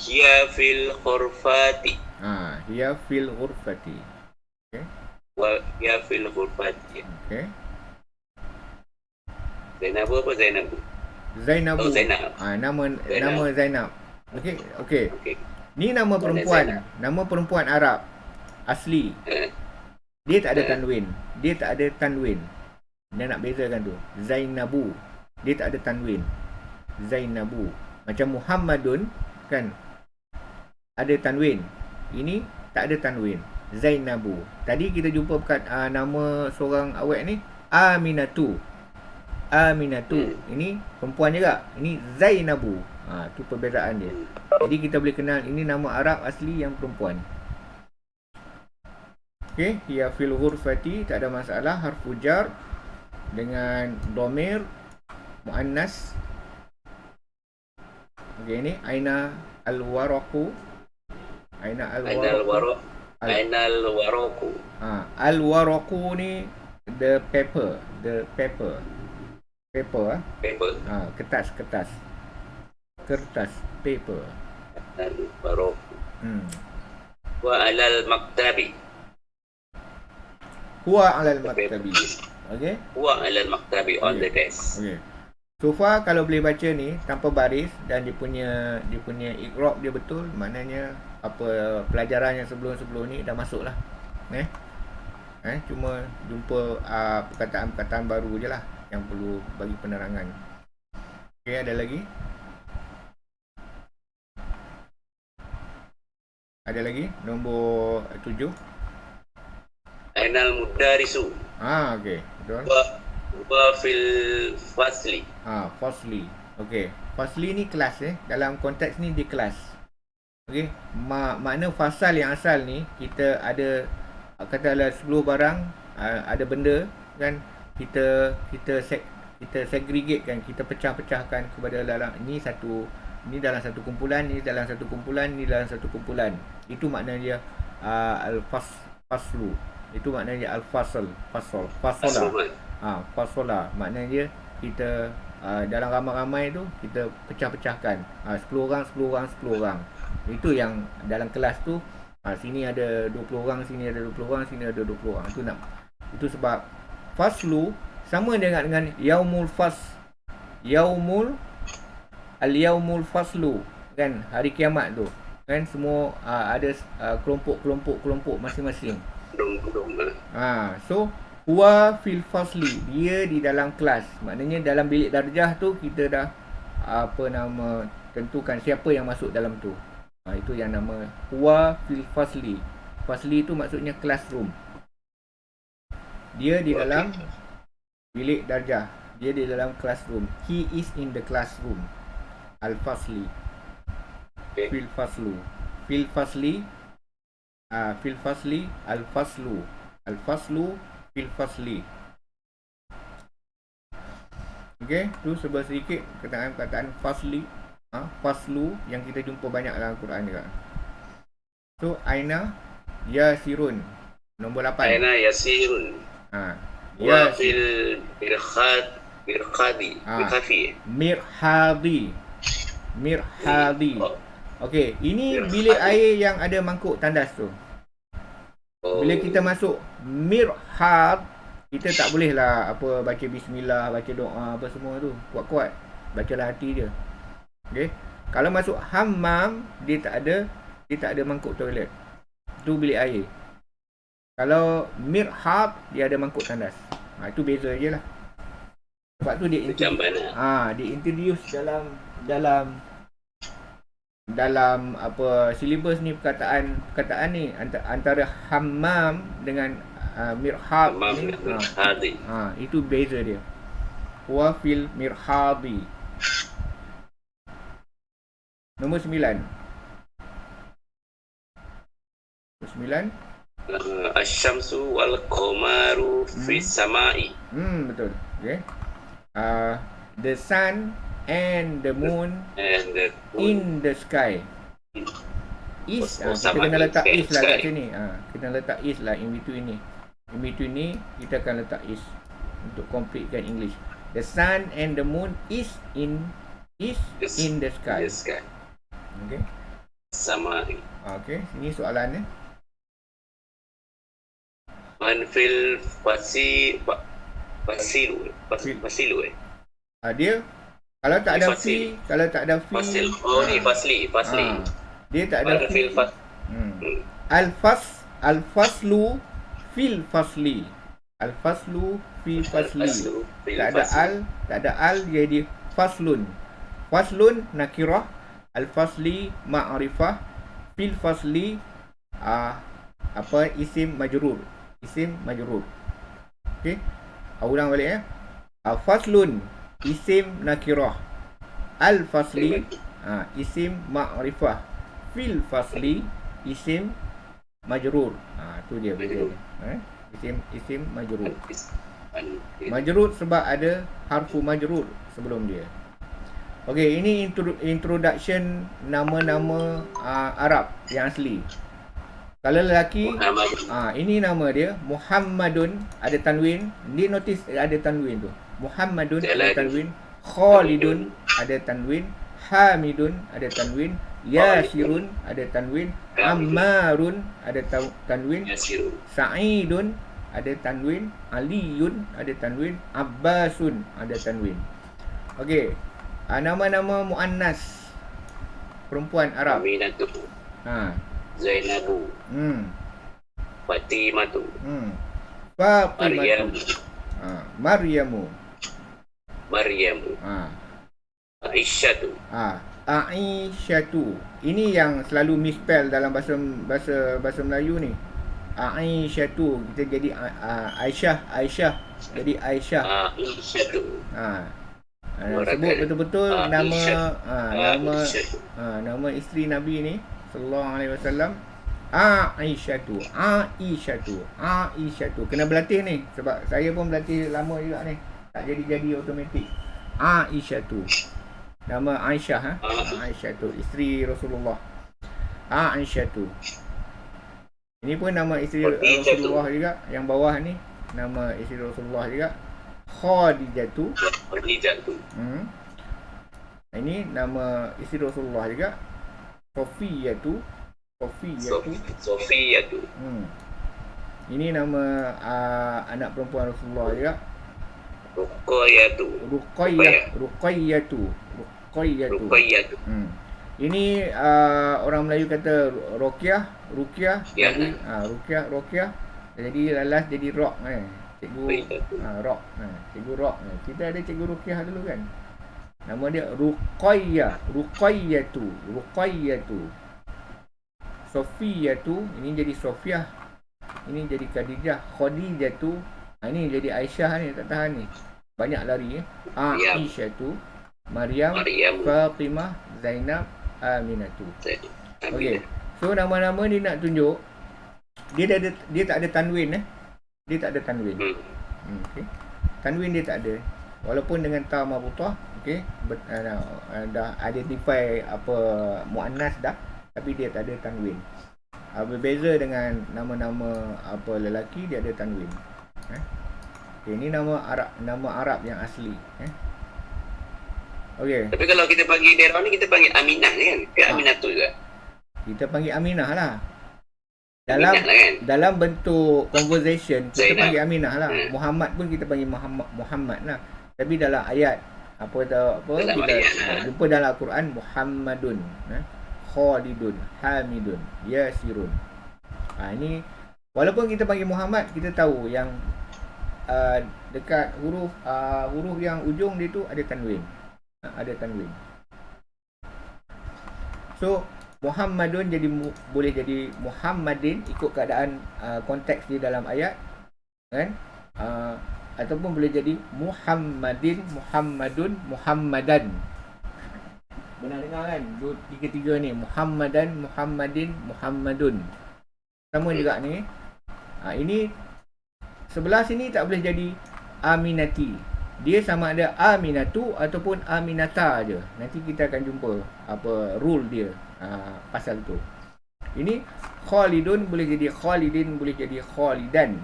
Hiya fil khurfati. Hiya fil ghurfati. Okey. Wa hiya fil ghurfati. Okey. Zainabu apa Zainabu? Zainabu. Zainab. Nama Zainab. Okey. Ni nama perempuan. Nama perempuan Arab asli. Dia tak ada tanwin. Dia nak bezakan tu. Zainabu. Dia tak ada tanwin. Zainabu. Macam Muhammadun kan ada tanwin. Ini tak ada tanwin. Zainabu. Tadi kita jumpa nama seorang awek ni Aminatu. Ini perempuan juga. Ini Zainabu. Tu perbezaan dia. Jadi kita boleh kenal ini nama Arab asli yang perempuan. Okey, hiya fil ghurfati, tak ada masalah. Harfu jar dengan dhamir muannas. Okey, ni aina al-waraqu. Al-waraqu. Al-waraqu ni the paper. Kertas. Paper. Al-waraqu. Wa alal maktabi. Huwa alal maktabi. Okey. Huwa alal maktabi on the desk. Okey. So far kalau boleh baca ni tanpa baris dan dia punya iqra' dia betul, maknanya apa pelajaran yang sebelum ni dah masuk lah. Cuma jumpa perkataan-perkataan baru je lah yang perlu bagi penerangan. Okey, ada lagi? Ada lagi? Nombor 7. Ainal mudarisu. Okey. Betul. Wa fil fasli. Fasli. Okey. Fasli ni kelas Dalam konteks ni dia kelas. Okey, makna fasal yang asal ni kita ada katalah 10 barang, ada benda kan, kita segregate kan, kita pecah-pecahkan kepada dalam ini dalam satu kumpulan, ini dalam satu kumpulan, ini dalam satu kumpulan. Itu makna dia faslu. Itu makna dia fasola. Fasola makna dia kita dalam ramai-ramai tu kita pecah-pecahkan. 10 orang, 10 orang, 10 orang. Itu yang dalam kelas tu, sini ada 20 orang, sini ada 20 orang, sini ada 20 orang. Itu sebab faslu sama dengan yaumul yaumul faslu kan, hari kiamat tu kan, semua ada kelompok masing-masing. So huwa fil fasli, dia di dalam kelas. Maknanya dalam bilik darjah tu kita dah tentukan siapa yang masuk dalam tu. Itu yang nama huwa fil fasli. Fasli tu maksudnya classroom. Dia di dalam bilik darjah. Dia di dalam classroom. He is in the classroom. Al-fasli. Fil faslu. Fil fasli. Fil fasli. Al-faslu. Al-faslu. Fil fasli. Okay, tu sebuah sedikit kataan fasli, faslu yang kita jumpa banyak dalam Al-Quran juga. So aina yasirun, nombor 8. Aina yasirun. Wa fil mirhadi. Okey, ini bilik air yang ada mangkuk tandas tu. Bila kita masuk mirhad, kita tak boleh lah baca bismillah, baca doa apa semua tu kuat-kuat, bacalah hati dia. Okey, kalau masuk hammam, dia tak ada mangkuk toilet. Tu bilik air. Kalau mirhad, dia ada mangkuk tandas. Itu beza je lah. Sebab tu dia introduce dalam silibus ni perkataan ni antara hammam dengan mirhad ni. Itu beza dia. Wa fil mirhadi. Nombor 9. Asy-syamsu wal qamaru fis samai. Betul. Okay. The sun and the moon in the sky. Is kita kena letak is lah kat sini. Kita letak is lah in between ni. In between ni kita akan letak is untuk completekan English. The sun and the moon is in the sky. Okay. Samai. Okay, sini soalannya. Man fil fasilu. Dia kalau tak ada fi, fasil. Ni fasli. Dia tak ada fi. Al-faslu fil fasli. Al-faslu fi fasli. Tak ada al jadi faslun. Faslun nakirah, al-fasli ma'rifah, fil fasli isim majrur. Okey. Ulang balik ya. Faslun isim nakirah, al-fasli isim ma'rifah, fil fasli isim majrur. Tu dia beza dia. Isim majrur. Majrur sebab ada harfu majrur sebelum dia. Okey, ini introduction nama-nama Arab yang asli. Kalau lelaki, ini nama dia Muhammadun, ada tanwin. Dia notice ada tanwin tu. Muhammadun ada tanwin, Khalidun ada tanwin, Hamidun ada tanwin, Yasirun ada tanwin, Ammarun ada tanwin, Sa'idun ada tanwin, Aliyun ada tanwin, Abbasun ada tanwin. Okey, nama-nama muannas perempuan Arab. Aminatu, Zainabu, Fatimatu, Fatimatu, Maryamu, Aisyatu. Aisyatu. Ini yang selalu misspell dalam bahasa Melayu ni. Aisyatu, kita jadi Aisyah. Jadi Aisyah. Aisyatu. Sebut betul-betul nama isteri Nabi ni sallallahu alaihi wasallam, Aisyatu, Aisyatu, Aisyatu. Kena berlatih ni sebab saya pun berlatih lama juga ni. Tak jadi automatik. Aisyatu. Nama Aisyah Aisyatu, isteri Rasulullah. Aisyatu. Ini pun nama isteri Rasulullah juga. Yang bawah ni nama isteri Rasulullah juga. Khadijatu. Ini nama isteri Rasulullah juga. Sofiyatu. Ini nama anak perempuan Rasulullah juga. Ruqayyatu. Ini orang Melayu kata Ruqyah. Jadi Ruqyah. Jadi lalas jadi Rock cikgu Rock. Cikgu Rock. Kita ada cikgu Ruqyah dulu kan. Nama dia Ruqayyatu. Sofiyatu, ini jadi Sofiah. Ini jadi Khadijah. Khadijatu. Ini jadi Aisyah ni, tak tahan ni. Banyak lari Aisyatu, Maryam, Fatimah, Zainab, Aminatu. Okey. So nama-nama ni nak tunjuk dia tak ada tanwin Dia tak ada tanwin. Okey. Tanwin dia tak ada. Walaupun dengan ta marbutah, okey, dah identify apa muannas dah, tapi dia tak ada tanwin. Berbeza dengan nama-nama apa lelaki, dia ada tanwin. Okay, ini nama Arab yang asli. Okey. Tapi kalau kita panggil daerah ni, kita panggil Aminah kan? Ke Aminatul juga? Kita panggil Aminah lah. Aminah lah kan? Dalam bentuk conversation kita Zainab. panggil Aminah lah. Muhammad pun kita panggil Muhammad lah. Tapi dalam ayat dalam bila ayat, jumpa dalam Al-Quran Muhammadun, Khalidun, Hamidun, Yasirun. Ini walaupun kita panggil Muhammad, kita tahu yang dekat huruf yang ujung dia tu ada tanwin. Ada tanwin. So Muhammadun boleh jadi Muhammadin ikut keadaan konteks di dalam ayat, kan? Ataupun boleh jadi Muhammadin, Muhammadun, Muhammadan. Benar dengar kan? Tiga-tiga ni, Muhammadan, Muhammadin, Muhammadun. Sama juga ni. Ini sebelah sini tak boleh jadi Aminati. Dia sama ada Aminatu ataupun Aminata je. Nanti kita akan jumpa apa rule dia pasal tu. Ini Khalidun boleh jadi Khalidin, boleh jadi Khalidan.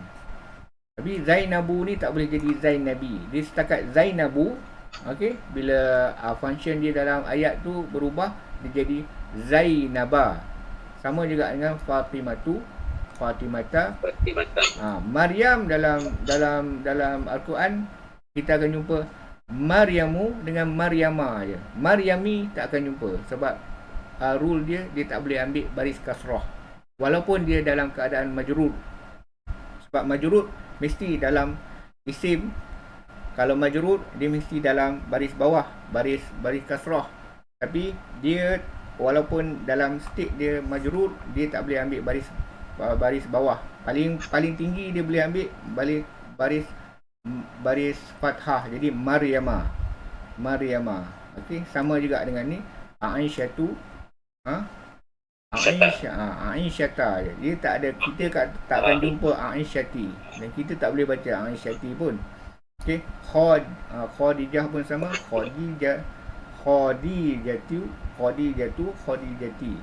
Tapi Zainabu ni tak boleh jadi Zainabi. Dia setakat Zainabu. Okey, bila function dia dalam ayat tu berubah, dia jadi Zainaba. Sama juga dengan Fatimatu, Fatimata. Maryam dalam Al-Quran kita akan jumpa Maryamu dengan Maryama je. Maryami tak akan jumpa sebab rule dia tak boleh ambil baris kasrah. Walaupun dia dalam keadaan majrur. Sebab majrur mesti dalam isim. Kalau majrur dia mesti dalam baris bawah, baris kasrah. Tapi dia walaupun dalam state dia majrur, dia tak boleh ambil baris bawah. Paling tinggi dia boleh ambil baris fathah. Jadi Maryama. Okey, sama juga dengan ni Aisyatu. Aisyata je. Dia tak ada, kita tak akan jumpa Aisyati. Dan kita tak boleh baca Aisyati pun. Okey, Khadijah pun sama. Khadijatu. Okey.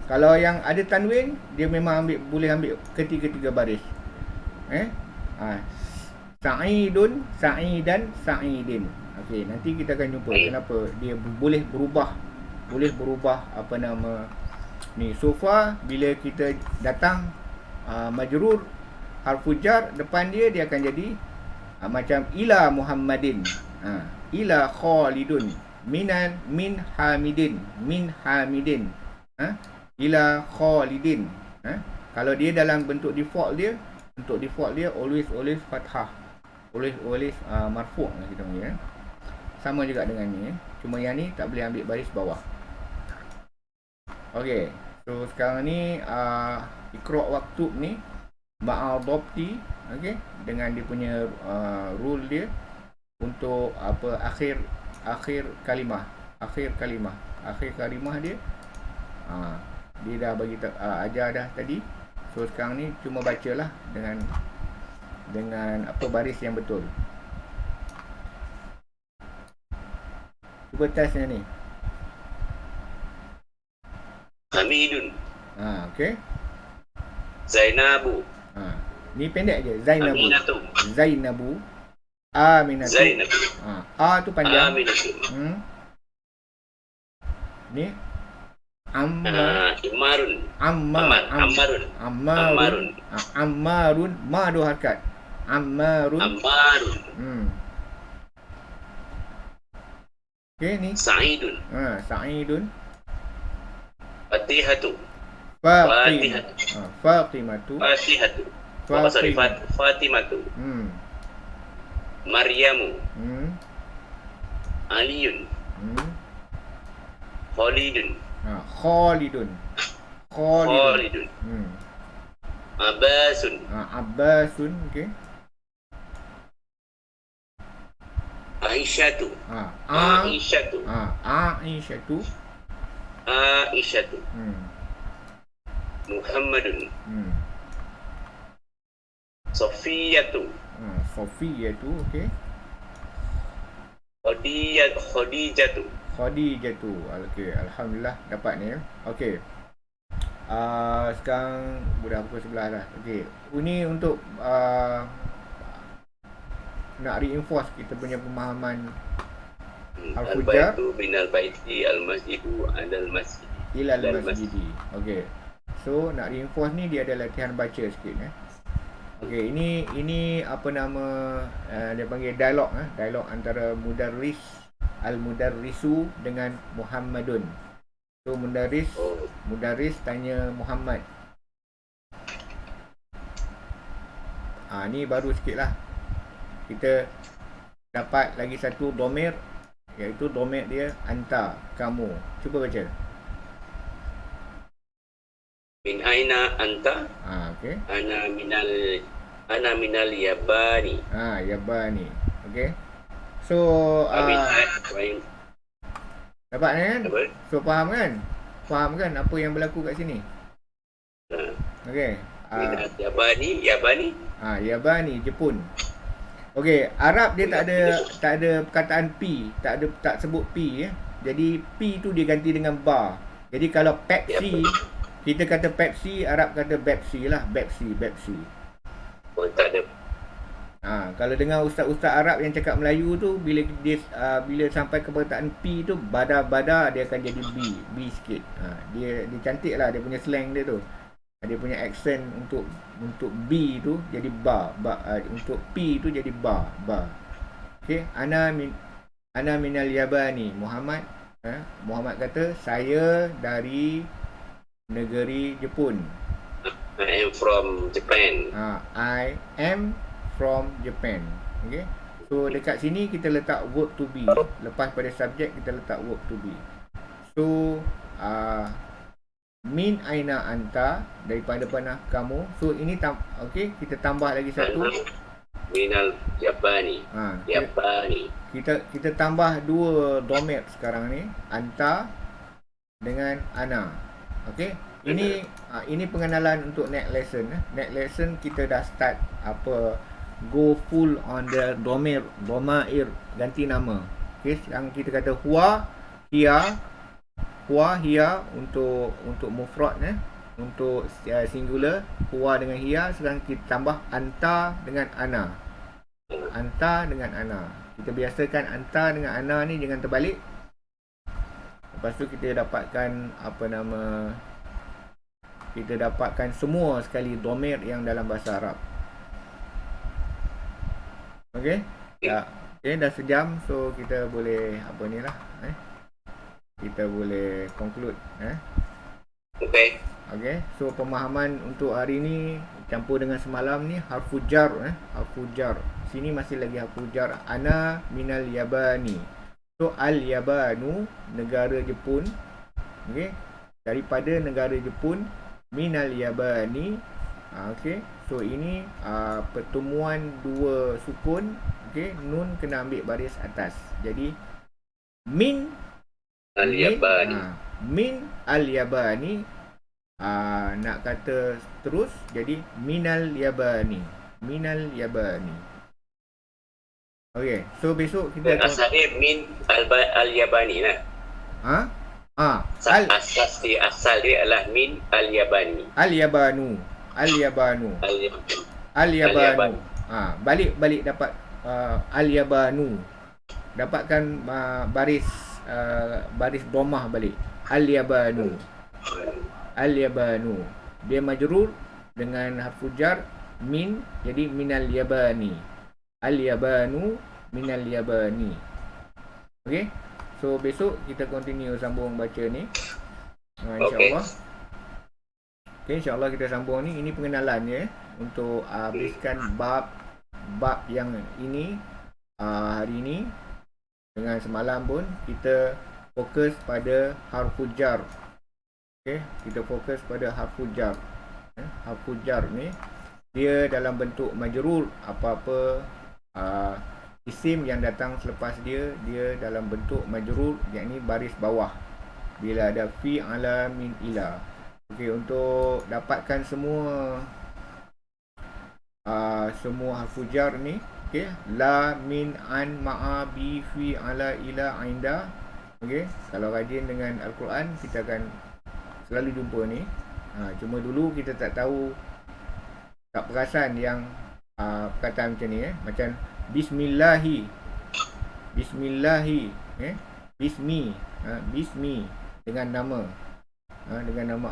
Kalau yang ada tanwin, dia memang boleh ambil ketiga-tiga baris. Sa'idun, Sa'idan, Sa'idin. Okey, nanti kita akan jumpa kenapa dia boleh berubah apa nama ni. So far bila kita datang majrur harfu jar depan dia akan jadi macam ila Muhammadin, ila Khalidun, min Hamidin, ila Khalidin. Kalau dia dalam bentuk default dia always fathah, always marfu' lah kita panggil. Sama juga dengan ni, cuma yang ni tak boleh ambil baris bawah. Okey, so sekarang ni Iqra' waktu ni ma'adhabti, okey, dengan dia punya rule dia untuk apa akhir kalimah dia dia dah bagi ajar dah tadi. So sekarang ni cuma bacalah dengan apa baris yang betul. Cuba testnya ni. Hamidun. Okey. Zainabu. Ni pendek je. Zainabu. Aminatu. Zainabu. Aminatu. Zainabu. A tu panjang. Aminatu. Ni Amma. Imarun. Ammarun. Ammarun. Ma dua harakat. Ammarun. Okey ni. Sa'idun. Sa'idun. Fatihatu. Fatimatu. Fatimatu. Maryamu. Aliyun. Khalidun. Abbasun. Okey. Aisyatu. Aisyatu. Muhammadun. Sofiyatu. Okey. Khadijatu. Okey, alhamdulillah dapat ni. Okey. Sekarang budak pukul 11 dah. Okey. Ini untuk nak reinforce kita punya pemahaman Al-Fujar. Al-Baitu binal baiti al-masjidu adal masjid. Ilal masjidi. Okey. So nak reinforce ni dia ada latihan baca sikit Okey, ini apa nama dia panggil dialog dialog antara Al-Mudarrisu dengan Muhammadun. So Mudarris tanya Muhammad. Ni baru sikitlah. Kita dapat lagi satu domir, iaitu domir dia anta, kamu. Cuba baca. Min aina anta? Okey. Ana minal Yabani. Yabani. Okey. So dapat kan? So faham kan? Faham kan apa yang berlaku kat sini? Okey. Yabani. Yabani, Jepun. Okey, Arab dia tak ada perkataan P, tak sebut P Jadi P tu dia ganti dengan ba. Jadi kalau Pepsi, kita kata Pepsi, Arab kata Pepsi lah, Pepsi. Oh, tak ada. Kalau dengar ustaz-ustaz Arab yang cakap Melayu tu, bila sampai ke perkataan P tu, bada dia akan jadi B sikit. Dia cantik lah dia punya slang dia tu. Dia punya accent untuk B tu jadi ba. Untuk P tu jadi ba. Okey, ana minal Yabani. Muhammad kata saya dari negeri Jepun. I am from Japan. I am from Japan. Okey. So dekat sini kita letak verb to be. Lepas pada subjek kita letak verb to be. So min aina anta, daripada mana kamu. So ini okey, kita tambah lagi satu. Minal Yabani. Kita tambah dua domir sekarang ni, anta dengan ana. Okey. Ini pengenalan untuk next lesson. Next lesson kita dah start go full on the domair ganti nama. Okey, sekarang kita kata huwa, hiya untuk mufrad untuk singular, huwa dengan hiya. Sekarang kita tambah anta dengan ana. Kita biasakan anta dengan ana ni jangan terbalik. Lepas tu kita dapatkan semua sekali domir yang dalam bahasa Arab. Okey? Okey, dah sejam, so kita boleh kita boleh conclude. Okey. So pemahaman untuk hari ni campur dengan semalam ni harfu jar. Harfu jar. Sini masih lagi harfu jar. Ana minal Yabani. So al-Yabanu, negara Jepun. Okey. Daripada negara Jepun, minal Yabani. Okey. So ini pertemuan dua sukun. Okey, nun kena ambil baris atas. Jadi min Al-Yabani. Min al-Yabani nak kata terus, jadi minal yabani. Minal yabani. Okey, so besok kita Asalnya min al-Yabani lah. Asal dia adalah min al-Yabani. Al-Yabanu. Al-Yabanu. Al-Yabanu. Balik dapat Al-Yabanu. Dapatkan baris domah balik. Al-Yabanu. Al-Yabanu. Dia majrur dengan harfu jar min, jadi minal yabani. Al-Yabanu minal yabani. Okey. So besok kita continue sambung baca ni. InsyaAllah. Okay, insyaAllah kita sambung ni. Ini pengenalan ya, untuk habiskan bab yang ini hari ini. Dengan semalam pun kita fokus pada harfu jar. Okay, kita fokus pada harfu jar. Harfu jar ni dia dalam bentuk majrur. Apa-apa isim yang datang selepas dia dalam bentuk majrur, yakni baris bawah bila ada fi, ala, min, ila. Okey, untuk dapatkan semua harfu jar ni, okey, la, min, an, ma'a, bi, fi, ala, ila, inda. Okey, kalau rajin dengan Al-Quran kita akan selalu jumpa ni. Cuma dulu kita tak tahu, tak perasan yang perkataan macam ni macam bismillahi, bismi dengan nama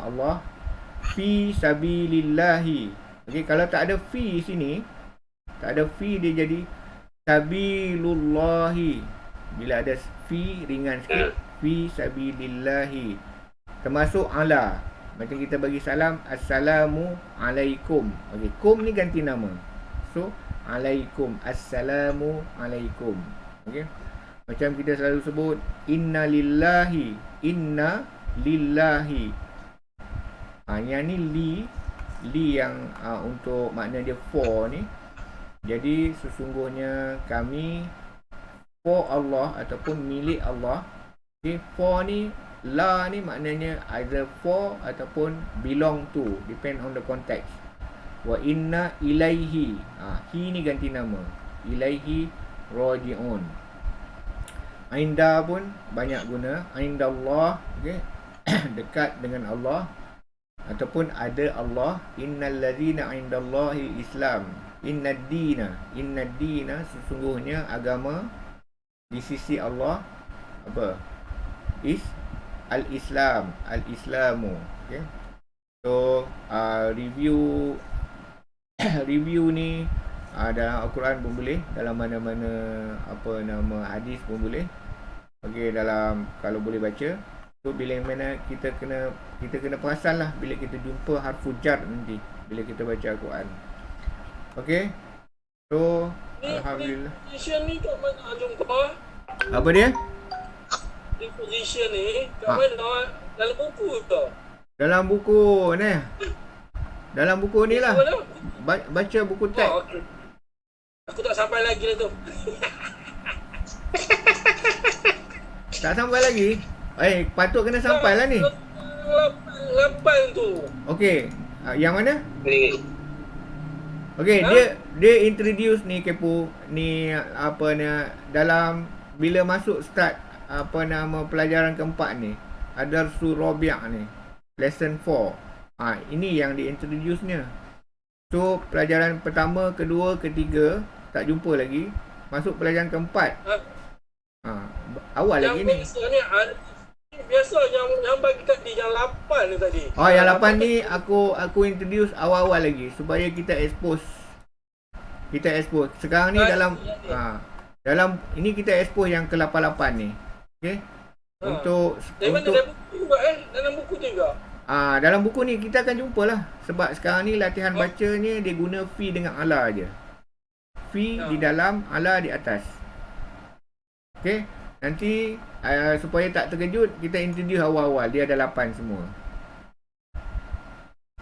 Allah, fi sabilillahi. Okey, kalau tak ada fi sini, tak ada fi, dia jadi sabilullahi. Bila ada fi ringan sikit, fi sabilillahi. Termasuk ala, macam kita bagi salam, assalamu alaikum. Okey, kum ni ganti nama. So alaikum, assalamu alaikum. Okey. Macam kita selalu sebut inna lillahi. Yang ni li yang untuk makna dia for ni. Jadi sesungguhnya kami for Allah ataupun milik Allah. Okey, for ni, la ni maknanya either for ataupun belong to, depend on the context. Wa inna ilaihi, hi ni ganti nama, ilaihi raji'un. Inda pun banyak guna, indallah, okey, dekat dengan Allah ataupun ada Allah. Innal ladzina indallahi islam. Innad dina, sesungguhnya agama di sisi Allah apa? Al-Islam, al-Islamu. Okay. So review ni dalam Al-Quran pun boleh, dalam mana-mana hadis pun boleh. Okey, dalam kalau boleh baca. So bila mana kita kena perasan lah bila kita jumpa harfu jar nanti bila kita baca Al-Quran. Okey. So alhamdulillah. Position ni kat mana jumpa? Apa dia? Position ni kat mana? Dalam buku ke? Dalam buku ni. Dalam buku ni lah. Baca buku teks. Okay. Aku tak sampai lagi lah tu. Tak sampai lagi? Patut kena sampai lah ni. 8 tu. Okey. Yang mana? Ni. Okey, dia introduce ni kepo ni dalam bila masuk start pelajaran keempat ni. Ad-Darsu Rabi' ni. Lesson 4. Ini yang di-introduce-nya. So, pelajaran pertama, kedua, ketiga tak jumpa lagi. Masuk pelajaran keempat. Awal yang lagi ni. Biasa yang bagi tadi yang 8 ni tadi. Yang 8 ni aku introduce awal-awal lagi supaya kita expose. Sekarang ni dalam ini kita expose yang ke-88 ni. Okey. Untuk dalam buku juga. Dalam buku ni kita akan jumpa lah. Sebab sekarang ni latihan bacanya dia guna fi dengan ala je. Fi di dalam, ala di atas. Okey. Nanti supaya tak terkejut, kita introduce awal-awal. Dia ada 8 semua.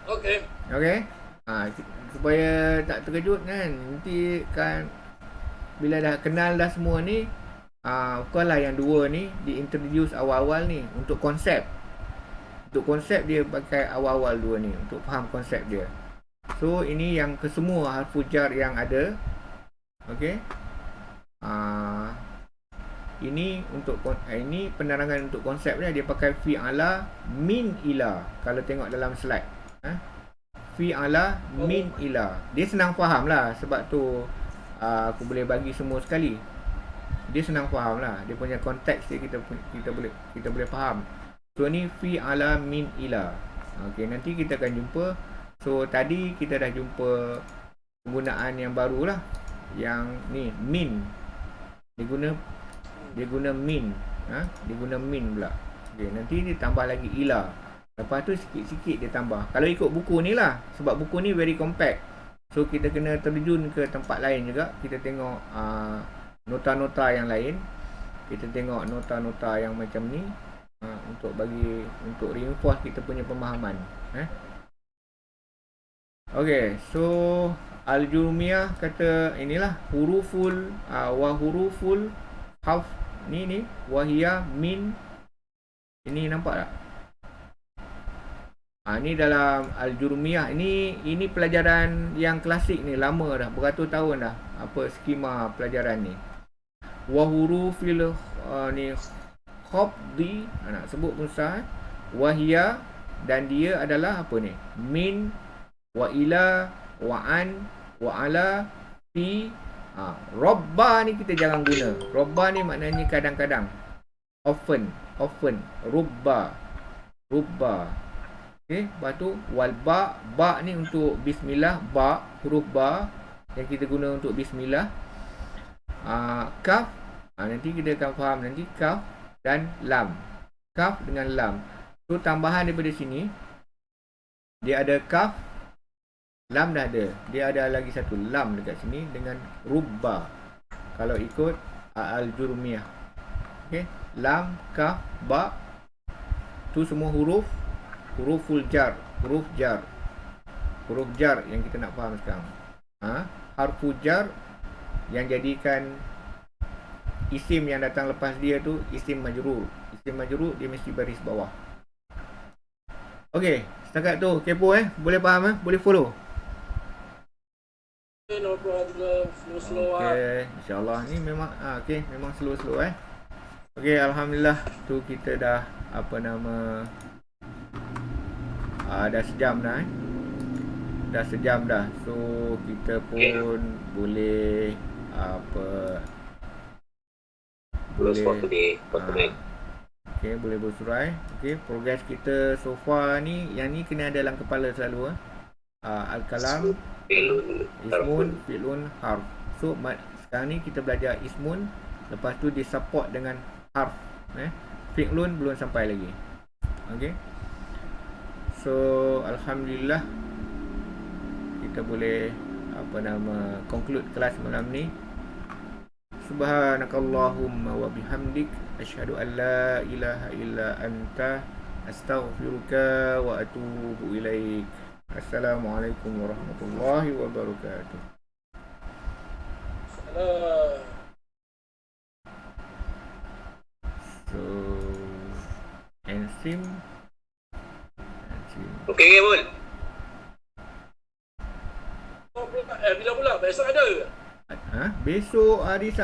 Okey. Supaya tak terkejut kan. Nanti kan bila dah kenal dah semua ni, bukanlah yang dua ni di-introduce awal-awal ni untuk konsep. Untuk konsep dia pakai awal-awal dua ni untuk faham konsep dia. So ini yang kesemua harfu jar yang ada. Okey. Ini untuk ini penerangan untuk konsep dia pakai fi ala min ila. Kalau tengok dalam slide, fi ala min ila. Dia senang faham lah, sebab tu aku boleh bagi semua sekali. Dia senang faham lah, dia punya konteks dia kita boleh faham. So ni fi ala min ila. Okey, nanti kita akan jumpa. So tadi kita dah jumpa penggunaan yang baru lah, yang ni min. Dia guna min, dia guna min pula. Okey, nanti dia tambah lagi ila. Lepas tu sikit-sikit dia tambah. Kalau ikut buku ni lah, sebab buku ni very compact. So kita kena terjun ke tempat lain juga. Kita tengok nota-nota yang lain. Kita tengok nota-nota yang macam ni, untuk reinforce kita punya pemahaman. Okey, so Al-Jurumiyah kata inilah huruful wa huruful haf ni wahia min. Ini nampak tak? Ni dalam Al-Jurumiyah. Ini pelajaran yang klasik ni, lama dah, beratus tahun dah apa skema pelajaran ni. Wa hurufil ni khafdi, nak sebut pun sah. Wahia, dan dia adalah apa ni? Min, wa ila, wa an, wa ala, fi. Robba ni kita jarang guna. Robba ni maknanya kadang-kadang, often, rubba. Okey, lepas tu wal ba ni untuk bismillah, huruf ba yang kita guna untuk bismillah. Kaf, nanti kita akan faham nanti, kaf dan lam. Kaf dengan lam. So tambahan daripada sini, dia ada kaf, lam dah ada. Dia ada lagi satu lam dekat sini dengan rubba. Kalau ikut Al-Jurumiyah. Okey, lam, kaf, ba, tu semua huruful jar, huruf jar yang kita nak faham sekarang. Harfu jar yang jadikan isim yang datang lepas dia tu isim majrur. Isim majrur dia mesti baris bawah. Okey, setakat tu kepo boleh faham boleh follow. No problem. Slow Okey, insya-Allah ni memang okey, memang slow Okey, alhamdulillah tu kita dah dah sejam dah dah sejam dah. So kita pun boleh okey, boleh bersurai. Okey, progres kita so far ni, yang ni kena ada dalam kepala selalu. Al-kalam, ismun, fi'lun, harf. So sekarang ni kita belajar ismun, lepas tu disupport dengan harf. Fi'lun belum sampai lagi. Okey, so alhamdulillah kita boleh conclude kelas malam ni. Subhanakallahumma wa bihamdik, asyhadu an la ilaha illa anta, astaghfiruka wa atubu ilaik. Assalamualaikum warahmatullahi wabarakatuh. So Ensim. Okey, Mul. Bila pula? Besok ada? Besok hari Sabtu.